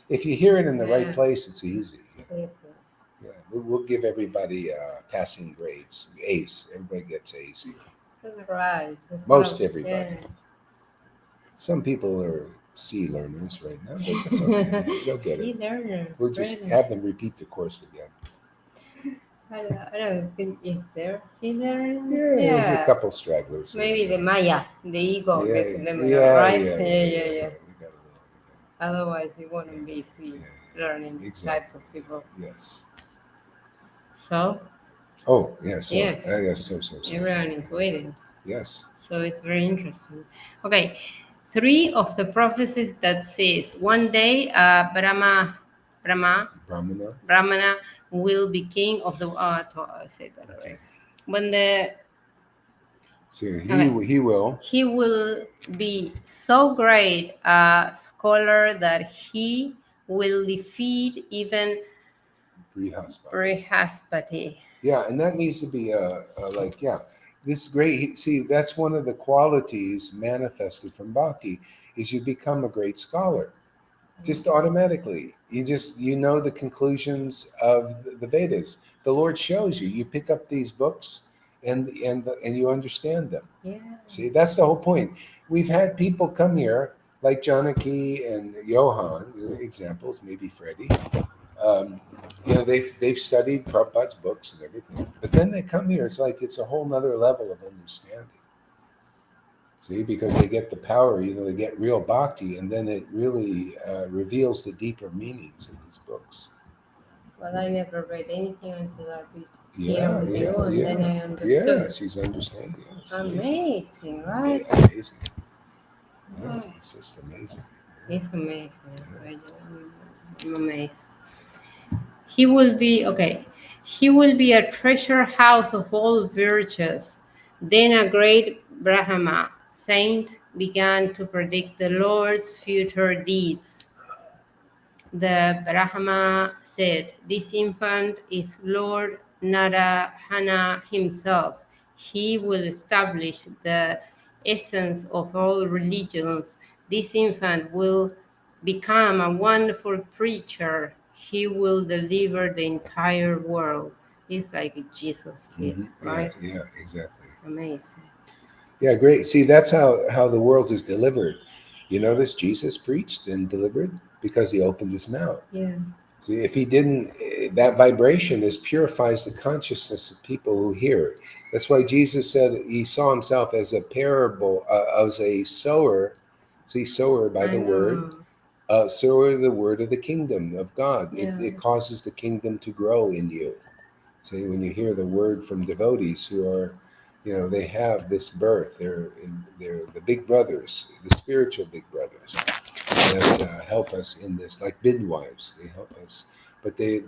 if you hear it in the right place, it's easy. Yeah, we'll give everybody passing grades. Ace. Everybody gets A's here. That's right. Most everybody. Some people are C learners right now, but that's okay. They'll get C it. learners. We'll just have them repeat the course again. I don't think is there C learners. Yeah, there's a couple stragglers. Maybe the Maya, the ego gets them right. Yeah. We got a little. Otherwise, it wouldn't be C learning type of people. Yes. So. Oh, yeah. So, yes. Yes. So. Everyone is waiting. Yes. So it's very interesting. Okay. 3 of the prophecies that says one day Brahmana will be king of the I said that already. When the so he will be so great a scholar that he will defeat even Brihaspati. Yeah, and that needs to be this great. See, that's one of the qualities manifested from bhakti is you become a great scholar, just automatically. You know the conclusions of the Vedas. The Lord shows you. You pick up these books, and you understand them. Yeah. See, that's the whole point. We've had people come here like Janaki and Johan, examples, maybe Freddie. They've studied Prabhupada's books and everything, but then they come here. It's like it's a whole nother level of understanding. See, because they get the power, they get real bhakti, and then it really reveals the deeper meanings in these books. Well, I never read anything until I read here Yeah, with yeah, you, and then I yeah. understood. Yeah, she's understanding. Yeah, it's amazing. Amazing, right? Yeah, amazing. Yes, Oh, it's just amazing. it's amazing. I'm amazed. He will be okay. He will be a treasure house of all virtues. Then a great Brahma saint began to predict the Lord's future deeds. The Brahma said, "This infant is Lord Narayana himself. He will establish the essence of all religions. This infant will become a wonderful preacher. He will deliver the entire world." It's like Jesus did, Yeah, right? yeah, exactly. Amazing. Yeah, great. See, that's how the world is delivered. You notice Jesus preached and delivered because he opened his mouth. Yeah. See, if he didn't, that vibration is purifies the consciousness of people who hear it. That's why Jesus said he saw himself as a parable, as a sower. See, sower by I the word, know. sower the word of the kingdom of God. It, Yeah. it causes the kingdom to grow in you. See, when you hear the word from devotees who are, they have this birth. They're the big brothers, the spiritual big brothers that help us in this, like midwives. They help us, but they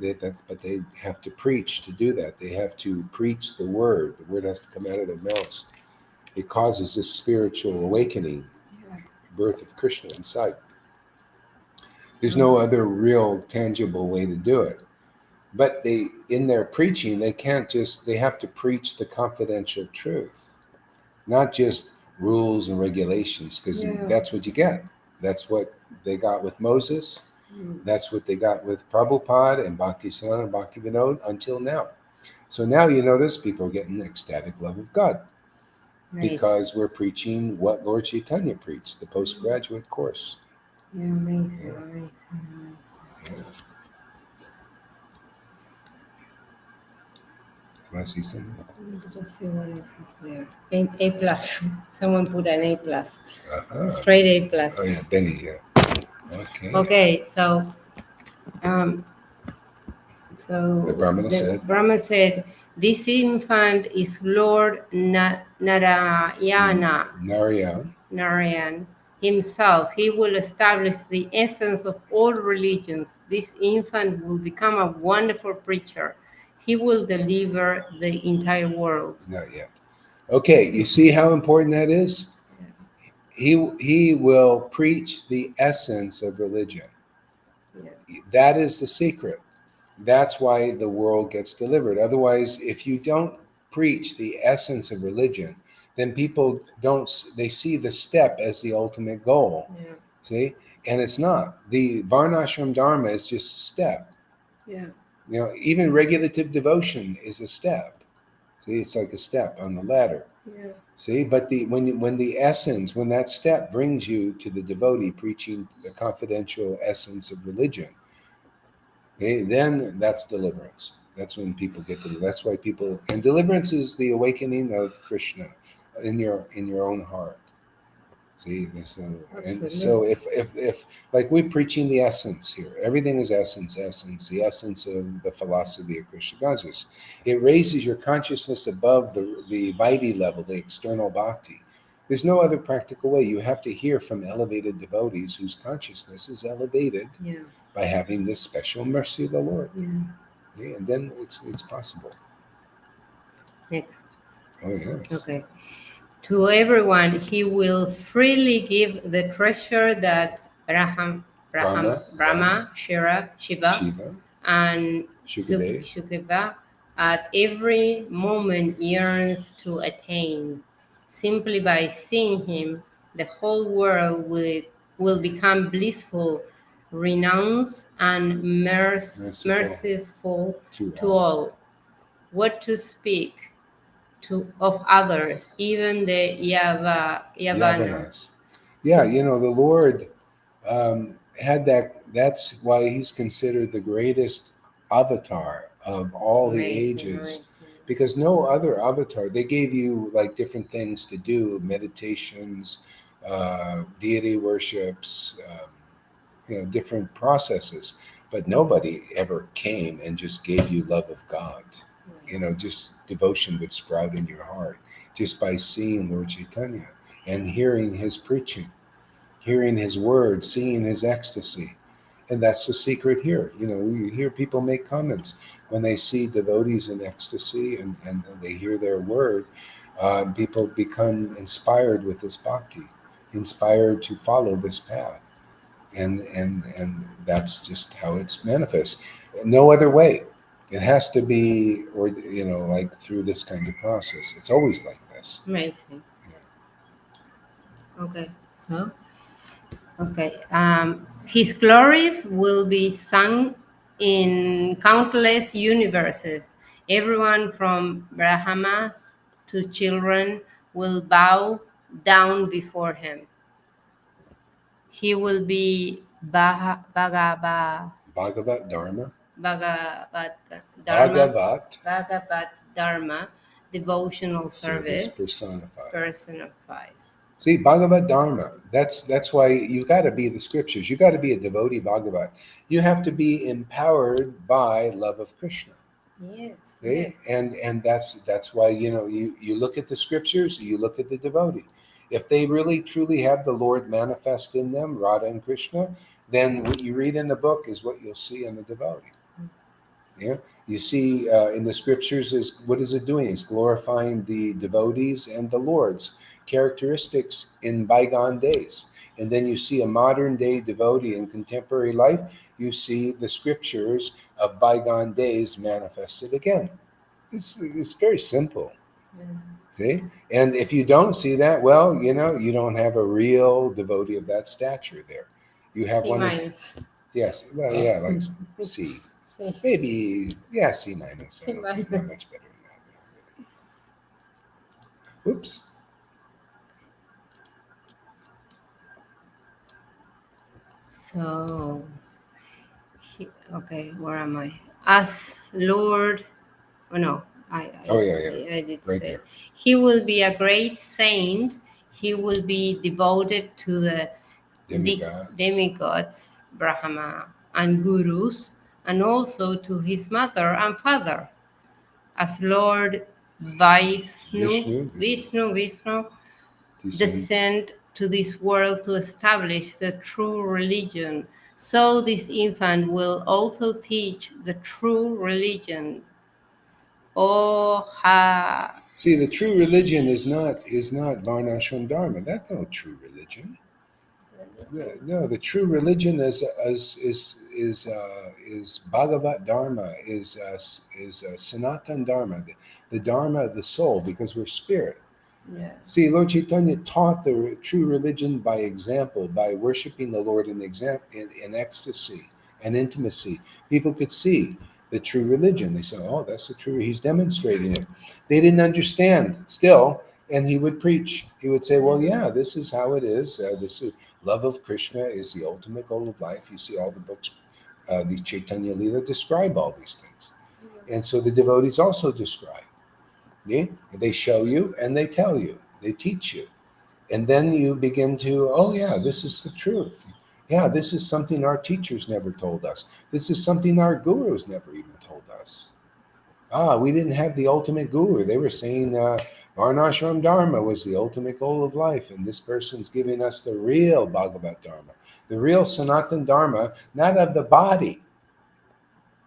have to preach to do that. They have to preach the word. The word has to come out of their mouths. It causes this spiritual awakening, Yeah. birth of Krishna inside. There's no other real tangible way to do it. But they, in their preaching, they have to preach the confidential truth, not just rules and regulations, because Yeah. that's what you get. That's what they got with Moses. Mm. That's what they got with Prabhupada and Bhaktisiddhanta and Bhaktivinoda until now. So now you notice people are getting the ecstatic love of God Amazing. because we're preaching what Lord Caitanya preached, the postgraduate course. Yeah, amazing, Yeah. amazing, amazing. Yeah. Want to see something? Let us see what else was there. A plus. Someone put an A plus. Uh-huh. Straight A plus. Oh, yeah, Benny, yeah. Okay. Okay, um, so The Brahmana the said, Brahma said, "This infant is Lord Narayana, Narayan, Narayan himself. He will establish the essence of all religions. This infant will become a wonderful preacher. He will deliver the entire world." not yet. Okay, you see how important that is? He will preach the essence of religion. Yeah. That is the secret. That's why the world gets delivered. Otherwise, if you don't preach the essence of religion, then people don't, they see the step as the ultimate goal. Yeah. See? And it's not. The Varnashram Dharma is just a step. Yeah. Even regulative devotion is a step. See, it's like a step on the ladder. Yeah. See, but when the essence, when that step brings you to the devotee preaching the confidential essence of religion, okay, then that's deliverance. That's when people get to. That's why people, and deliverance is the awakening of Krishna in your own heart. See, so Absolutely. if like we're preaching the essence here, everything is essence, the essence of the philosophy of Krishna consciousness. It raises your consciousness above the Vaidhi level, the external bhakti. There's no other practical way. You have to hear from elevated devotees whose consciousness is elevated Yeah. by having this special mercy of the Lord. Yeah. Yeah, and then it's possible. Next. Oh yes. Okay. To everyone, he will freely give the treasure that Brahma, Shiva, Shiva, and Shukadev, Shukadeva at every moment yearns to attain. Simply by seeing him, the whole world will become blissful, renounced, and merciful to to all. What to speak of others, even the Yavana. Yavanas. Yeah, the Lord had that. That's why he's considered the greatest avatar of all the Amazing, ages, amazing. because no other avatar. They gave you like different things to do, meditations, deity worships, different processes, but nobody ever came and just gave you love of God just devotion would sprout in your heart just by seeing Lord Caitanya and hearing his preaching, hearing his word, seeing his ecstasy. And that's the secret here. You hear people make comments when they see devotees in ecstasy and they hear their word. People become inspired with this bhakti, inspired to follow this path. And that's just how it's manifest. No other way. It has to be, or like through this kind of process. It's always like this. Amazing. Yeah. Okay, so okay, his glories will be sung in countless universes. Everyone from Brahmas to children will bow down before him. He will be Bhagavat Dharma. Bhagavat Dharma, Bhagavat Bhagavat Dharma, devotional service service personified. personifies. See, Bhagavad Dharma. That's why you got to be the scriptures. You got to be a devotee Bhagavat. You have to be empowered by love of Krishna. Yes, See? yes. And that's why you look at the scriptures. You look at the devotee. If they really truly have the Lord manifest in them, Radha and Krishna, then what you read in the book is what you'll see in the devotee. Yeah, you see in the scriptures is what is it doing? It's glorifying the devotees and the Lord's characteristics in bygone days. And then you see a modern day devotee in contemporary life. You see the scriptures of bygone days manifested again. It's very simple. See, and if you don't see that, well, you don't have a real devotee of that stature there. You have C one. minus. Yes, well, yeah, like C. C. Maybe, yeah, C minus. I C don't think not minus. much better than that. Oops. So, okay, where am I? As Lord, oh no, Oh, yeah. I did Right say, there. he will be a great saint. He will be devoted to the Demigods. demigods, Brahma, and gurus, and also to his mother and father. As Lord Vishnu. Vishnu Descend. descend to this world to establish the true religion. So this infant will also teach the true religion. Oh ha! See, the true religion is not Varnashram Dharma. That's no true religion. No, the true religion is Bhagavat Dharma, is Sanatan Dharma, the Dharma of the soul, because we're spirit. Yeah. See, Lord Caitanya taught the true religion by example, by worshiping the Lord in ecstasy and intimacy. People could see the true religion. They said, "Oh, that's the true." He's demonstrating it. They didn't understand still, and he would preach. He would say, "Well, yeah, this is how it is. This is love of Krishna is the ultimate goal of life." You see, all the books, these Chaitanya Lila describe all these things, and so the devotees also describe. Yeah? They show you and they tell you, they teach you. And then you begin to, oh, yeah, this is the truth. Yeah, this is something our teachers never told us. This is something our gurus never even told us. We didn't have the ultimate guru. They were saying Varnashram Dharma was the ultimate goal of life. And this person's giving us the real Bhagavat Dharma, the real Sanatan Dharma, not of the body,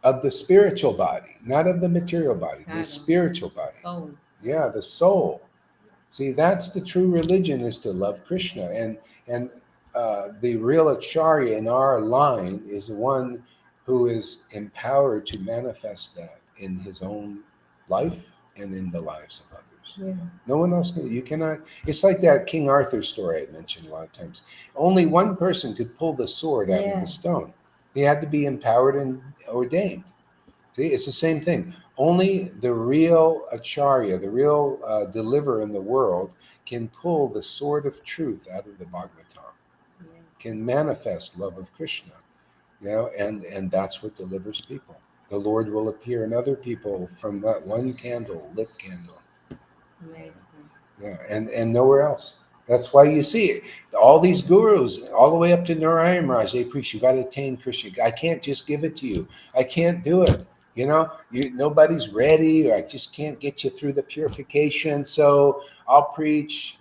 of the spiritual body, not of the material body, the spiritual body. Soul. Yeah, the soul. See, that's the true religion, is to love Krishna, and the real acharya in our line is the one who is empowered to manifest that in his own life and in the lives of others. Yeah. No one else can. You cannot. It's like that King Arthur story I mentioned a lot of times. Only one person could pull the sword out of the stone. He had to be empowered and ordained. See, it's the same thing. Only the real acharya, the real deliverer in the world, can pull the sword of truth out of the Bhagavatam, can manifest love of Krishna, and that's what delivers people. The Lord will appear in other people from that one candle, lit candle. Amazing. Yeah, and nowhere else. That's why you see it. All these gurus, all the way up to Narayan Raj, they preach, you got to attain Krishna. I can't just give it to you. I can't do it. Nobody's ready, or I just can't get you through the purification. So I'll preach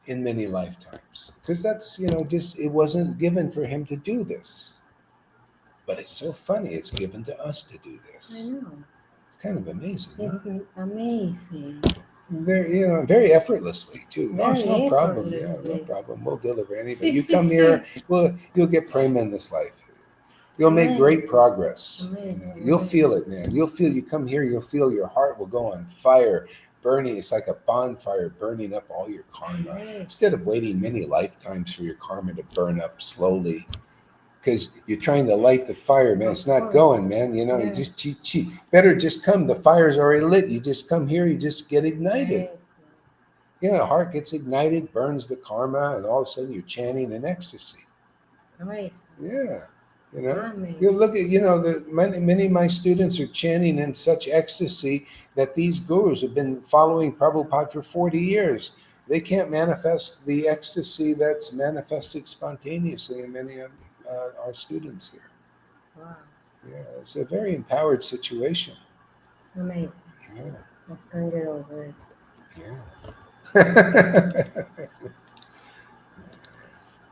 in many lifetimes, because that's just it wasn't given for him to do this. But it's so funny. It's given to us to do I this. know. It's kind of amazing, huh? It's amazing. Very effortlessly too. Oh, it's no Very problem. Yeah, no effortlessly. problem. We'll deliver anybody. See, You see, come here, see. you'll get prema in this life. You'll make great Amazing. progress. Amazing. You'll feel Amazing. it, man. You'll feel. You come here, you'll feel your heart will go on fire, burning. It's like a bonfire burning up all your karma. Amazing. Instead of waiting many lifetimes for your karma to burn up slowly, because you're trying to light the fire, man. It's Of not course. going, man. You Yeah. just cheat. Better just come. The fire's already lit. You just come here. You just get ignited. Amazing. The heart gets ignited, burns the karma, and all of a sudden you're chanting in ecstasy. Amazing. Yeah, you Amazing. look at many of my students are chanting in such ecstasy that these gurus have been following Prabhupada for 40 years. They can't manifest the ecstasy that's manifested spontaneously in many of our students here. Wow. Yeah, it's a very empowered situation. Amazing. Yeah, Just can't get over it. yeah.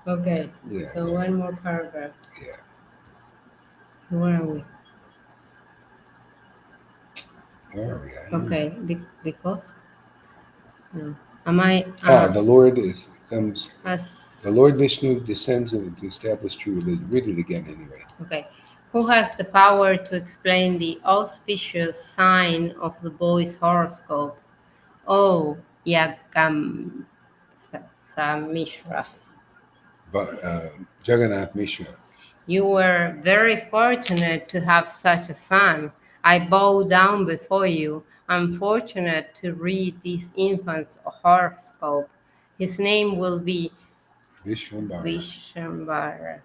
Okay. Yeah, So go one ahead. more paragraph. Yeah. So where are we? Where are we at? Okay. Because no. Am I The Lord comes. as The Lord Vishnu descends to establish true religion. Read it again anyway. okay? Who has the power to explain the auspicious sign of the boy's horoscope? Oh, Yagam Mishra. Jagannath Mishra. You were very fortunate to have such a son. I bow down before you. I'm fortunate to read this infant's horoscope. His name will be Vishvambara. Vishambara.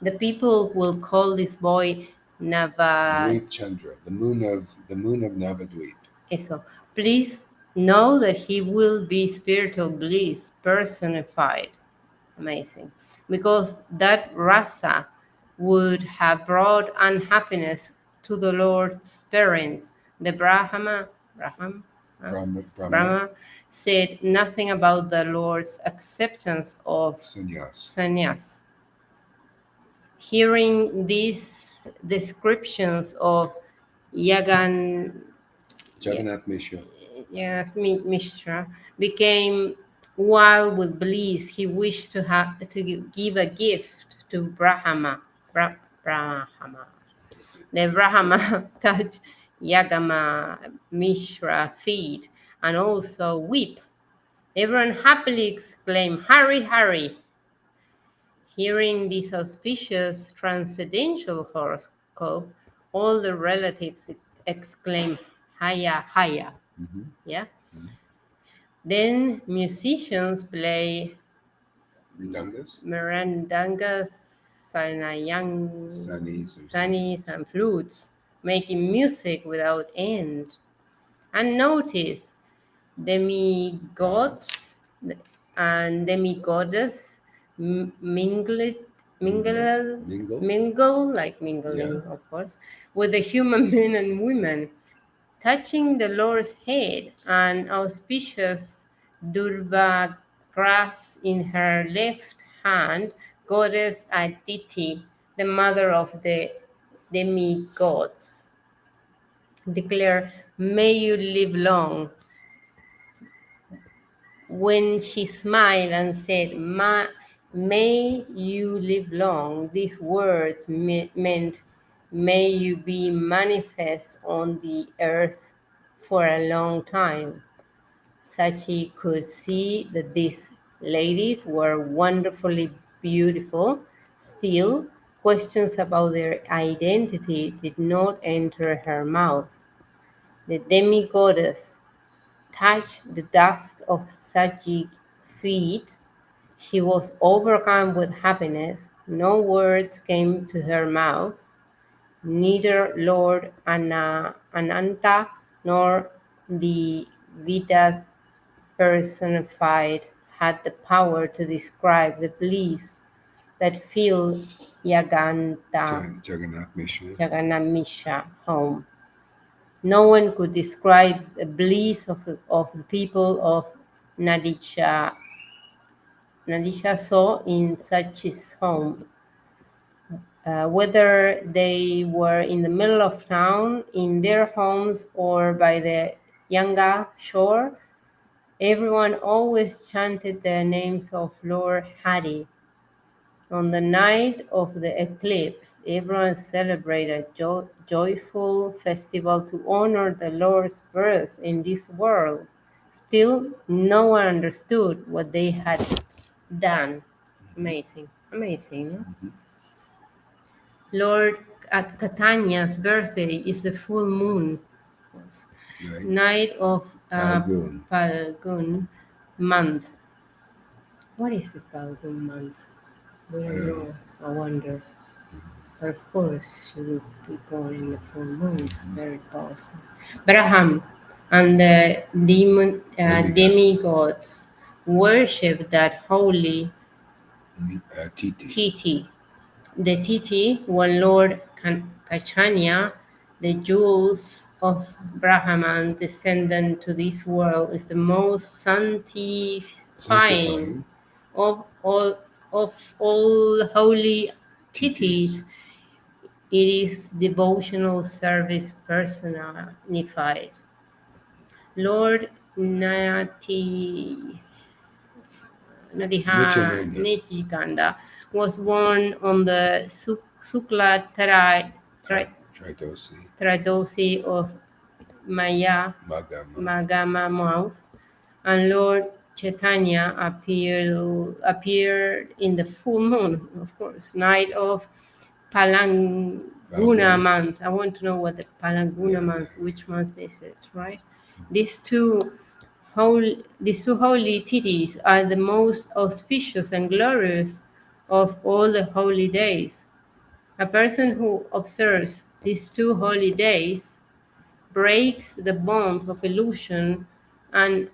The people will call this boy Nava. Dweep Chandra, the moon of Navadweep. So please know that he will be spiritual bliss personified. Amazing. Because that rasa would have brought unhappiness to the Lord's parents. The Brahma, Brahma said nothing about the Lord's acceptance of sannyas. sannyas. Hearing these descriptions of Yagan Jagannath Mishra. Mishra became wild with bliss. He wished to give a gift to Brahma. Brahma. The Brahma touched Yagama Mishra feet and also weep. Everyone happily exclaimed, "Hurry, hurry!" Hearing this auspicious transcendental horoscope, all the relatives exclaimed, "Haya, haya!" Mm-hmm. Yeah. Then musicians play Mridangas. merandangas, sanis, and flutes, making music without end. And notice demigods and demigoddess mingle, like mingling, Yeah. of course, with the human men and women. Touching the Lord's head, an auspicious Durva grasps in her left hand goddess Aditi, the mother of the demigods. Declare, "May you live long." When she smiled and said, "May you live long," these words meant, "May you be manifest on the earth for a long time." Sachi could see that these ladies were wonderfully beautiful. Still, questions about their identity did not enter her mouth. The demigoddess touched the dust of Sachi's feet. She was overcome with happiness. No words came to her mouth. Neither Lord Ananta nor the Vita personified had the power to describe the bliss that filled Jagannath Mishra. Jagannath Mishra home. No one could describe the bliss of the people of Nadisha saw in such his home. Whether they were in the middle of town, in their homes, or by the Yanga shore, everyone always chanted the names of Lord Hari. On the night of the eclipse, everyone celebrated a joyful festival to honor the Lord's birth in this world. Still, no one understood what they had done. Amazing, amazing. No? Mhm. Lord at Catanya's birthday is the full moon, of course, Right? night of Falgun. Falgun month. What is the Falgun month? We I don't don't know. know. I wonder. But of course, she will be born in the full moon. It's very powerful. Braham and the Demigod. demigods worship that holy Titi. Titi. The Titi, one Lord Caitanya, the jewels of Brahman descendant to this world, is the most sanctifying Sanctifying of all holy titis. Titis. It is devotional service personified. Lord Nityananda. Nityananda was born on the Sukla Tridosi. Tradosi of Maya Magama. Magama month, and Lord Chaitanya appeared in the full moon, of course, night of Palanguna Falgun. month. I want to know what the Palanguna Yeah, month, which month is it, right? These two holy titis are the most auspicious and glorious of all the holy days. A person who observes these two holy days breaks the bonds of illusion and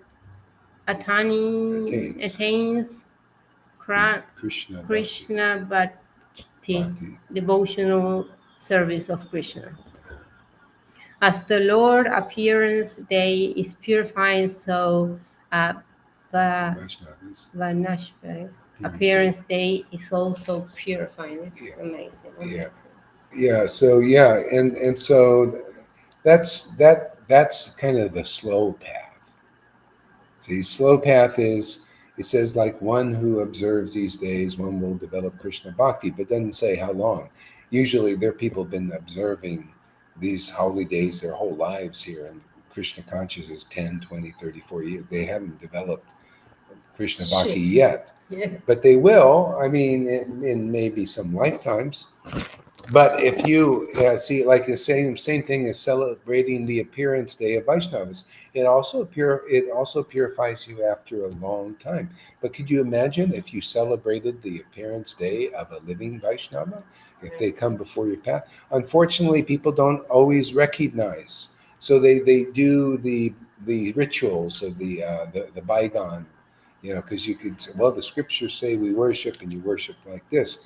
attains attains Krishna Bhakti. Krishna Bhakti, Bhakti. devotional service of Krishna. As the Lord appearance day is purifying, so Vaishnavas. Vanashva's Appearance day. appearance day is also purifying. This Yeah. is amazing, Yeah. amazing. Yeah. So yeah, and so that's kind of the slow path. See, slow path is, it says, like one who observes these days, one will develop Krishna Bhakti, but doesn't say how long. Usually there are people been observing these holy days their whole lives here, and Krishna consciousness 10, 20, 30, 40 years. They haven't developed Krishna Bhakti Shit. yet. Yeah. But they will, I mean, in maybe some lifetimes. But if you see, like the same thing as celebrating the appearance day of Vaishnavas, it also purifies you after a long time. But could you imagine if you celebrated the appearance day of a living Vaishnava, if they come before your path? Unfortunately, people don't always recognize, so they do the rituals of the bygone, because you could say, well, the scriptures say we worship, and you worship like this.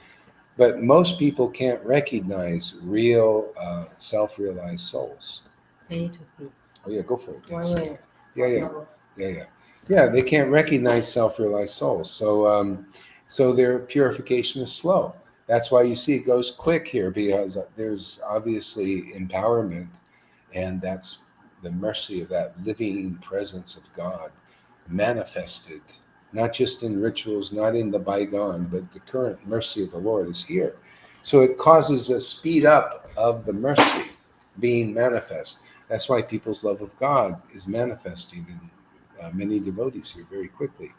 But most people can't recognize real self-realized souls. I need to pee. Oh yeah, go for it. One Yes. minute. Yeah, yeah, yeah. They can't recognize self-realized souls. So their purification is slow. That's why you see it goes quick here, because there's obviously empowerment, and that's the mercy of that living presence of God manifested, not just in rituals, not in the bygone, but the current mercy of the Lord is here. So it causes a speed up of the mercy being manifest. That's why people's love of God is manifesting in many devotees here very quickly.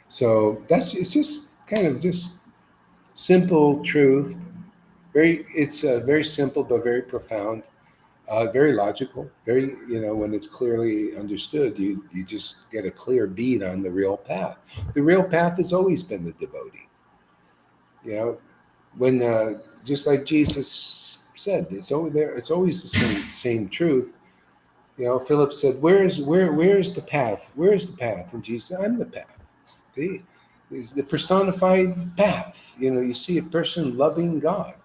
So it's just kind of just simple truth. It's very simple but very profound. Very logical. Very, when it's clearly understood, you just get a clear bead on the real path. The real path has always been the devotee. When just like Jesus said, it's over there. It's always the same truth. Philip said, "Where's the path? Where's the path?" And Jesus said, "I'm the path. See, it's the personified path. You see a person loving God.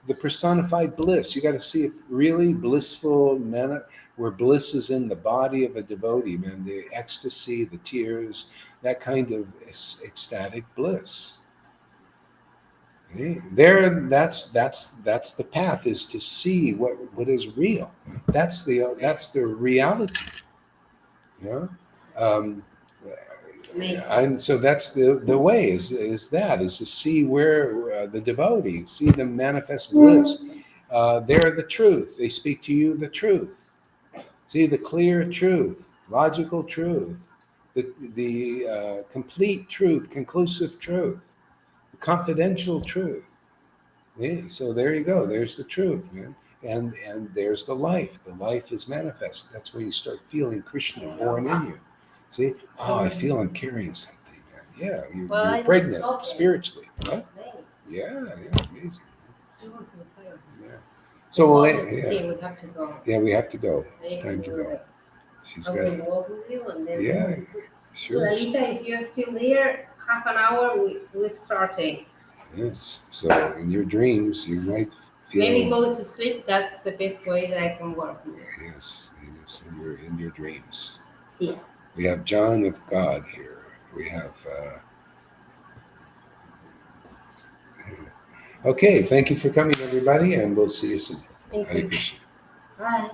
the personified bliss. You got to see it really blissful manner where bliss is in the body of a devotee, man. The ecstasy, the tears, that kind of ecstatic bliss. Okay? There, that's the path, is to see what is real. That's the reality. Yeah. Um, Amazing. and so that's the way is to see where the devotee, see them manifest bliss. They're the truth. They speak to you the truth. See the clear truth, logical truth, the complete truth, conclusive truth, the confidential truth. Yeah, so there you go. There's the truth, man. And there's the life. The life is manifest. That's where you start feeling Krishna born in you. See, oh, I feel I'm carrying something, man. Yeah, Well, you're I was pregnant hoping. spiritually. Huh? Amazing. Yeah, amazing. It was incredible. Yeah. So we'll, See, we have to go. yeah, we have to go. It's Maybe time to we'll- go. She's I got. will walk with you and then. Yeah, sure. Lalita, if you're still there, half an hour, we're starting. Yes. So in your dreams, you might feel. Maybe go to sleep. That's the best way that I can work with. Yes, in your dreams. Yeah. We have John of God here. We have. Okay, thank you for coming, everybody, and we'll see you soon. Thank Hare you. Krishna. Bye.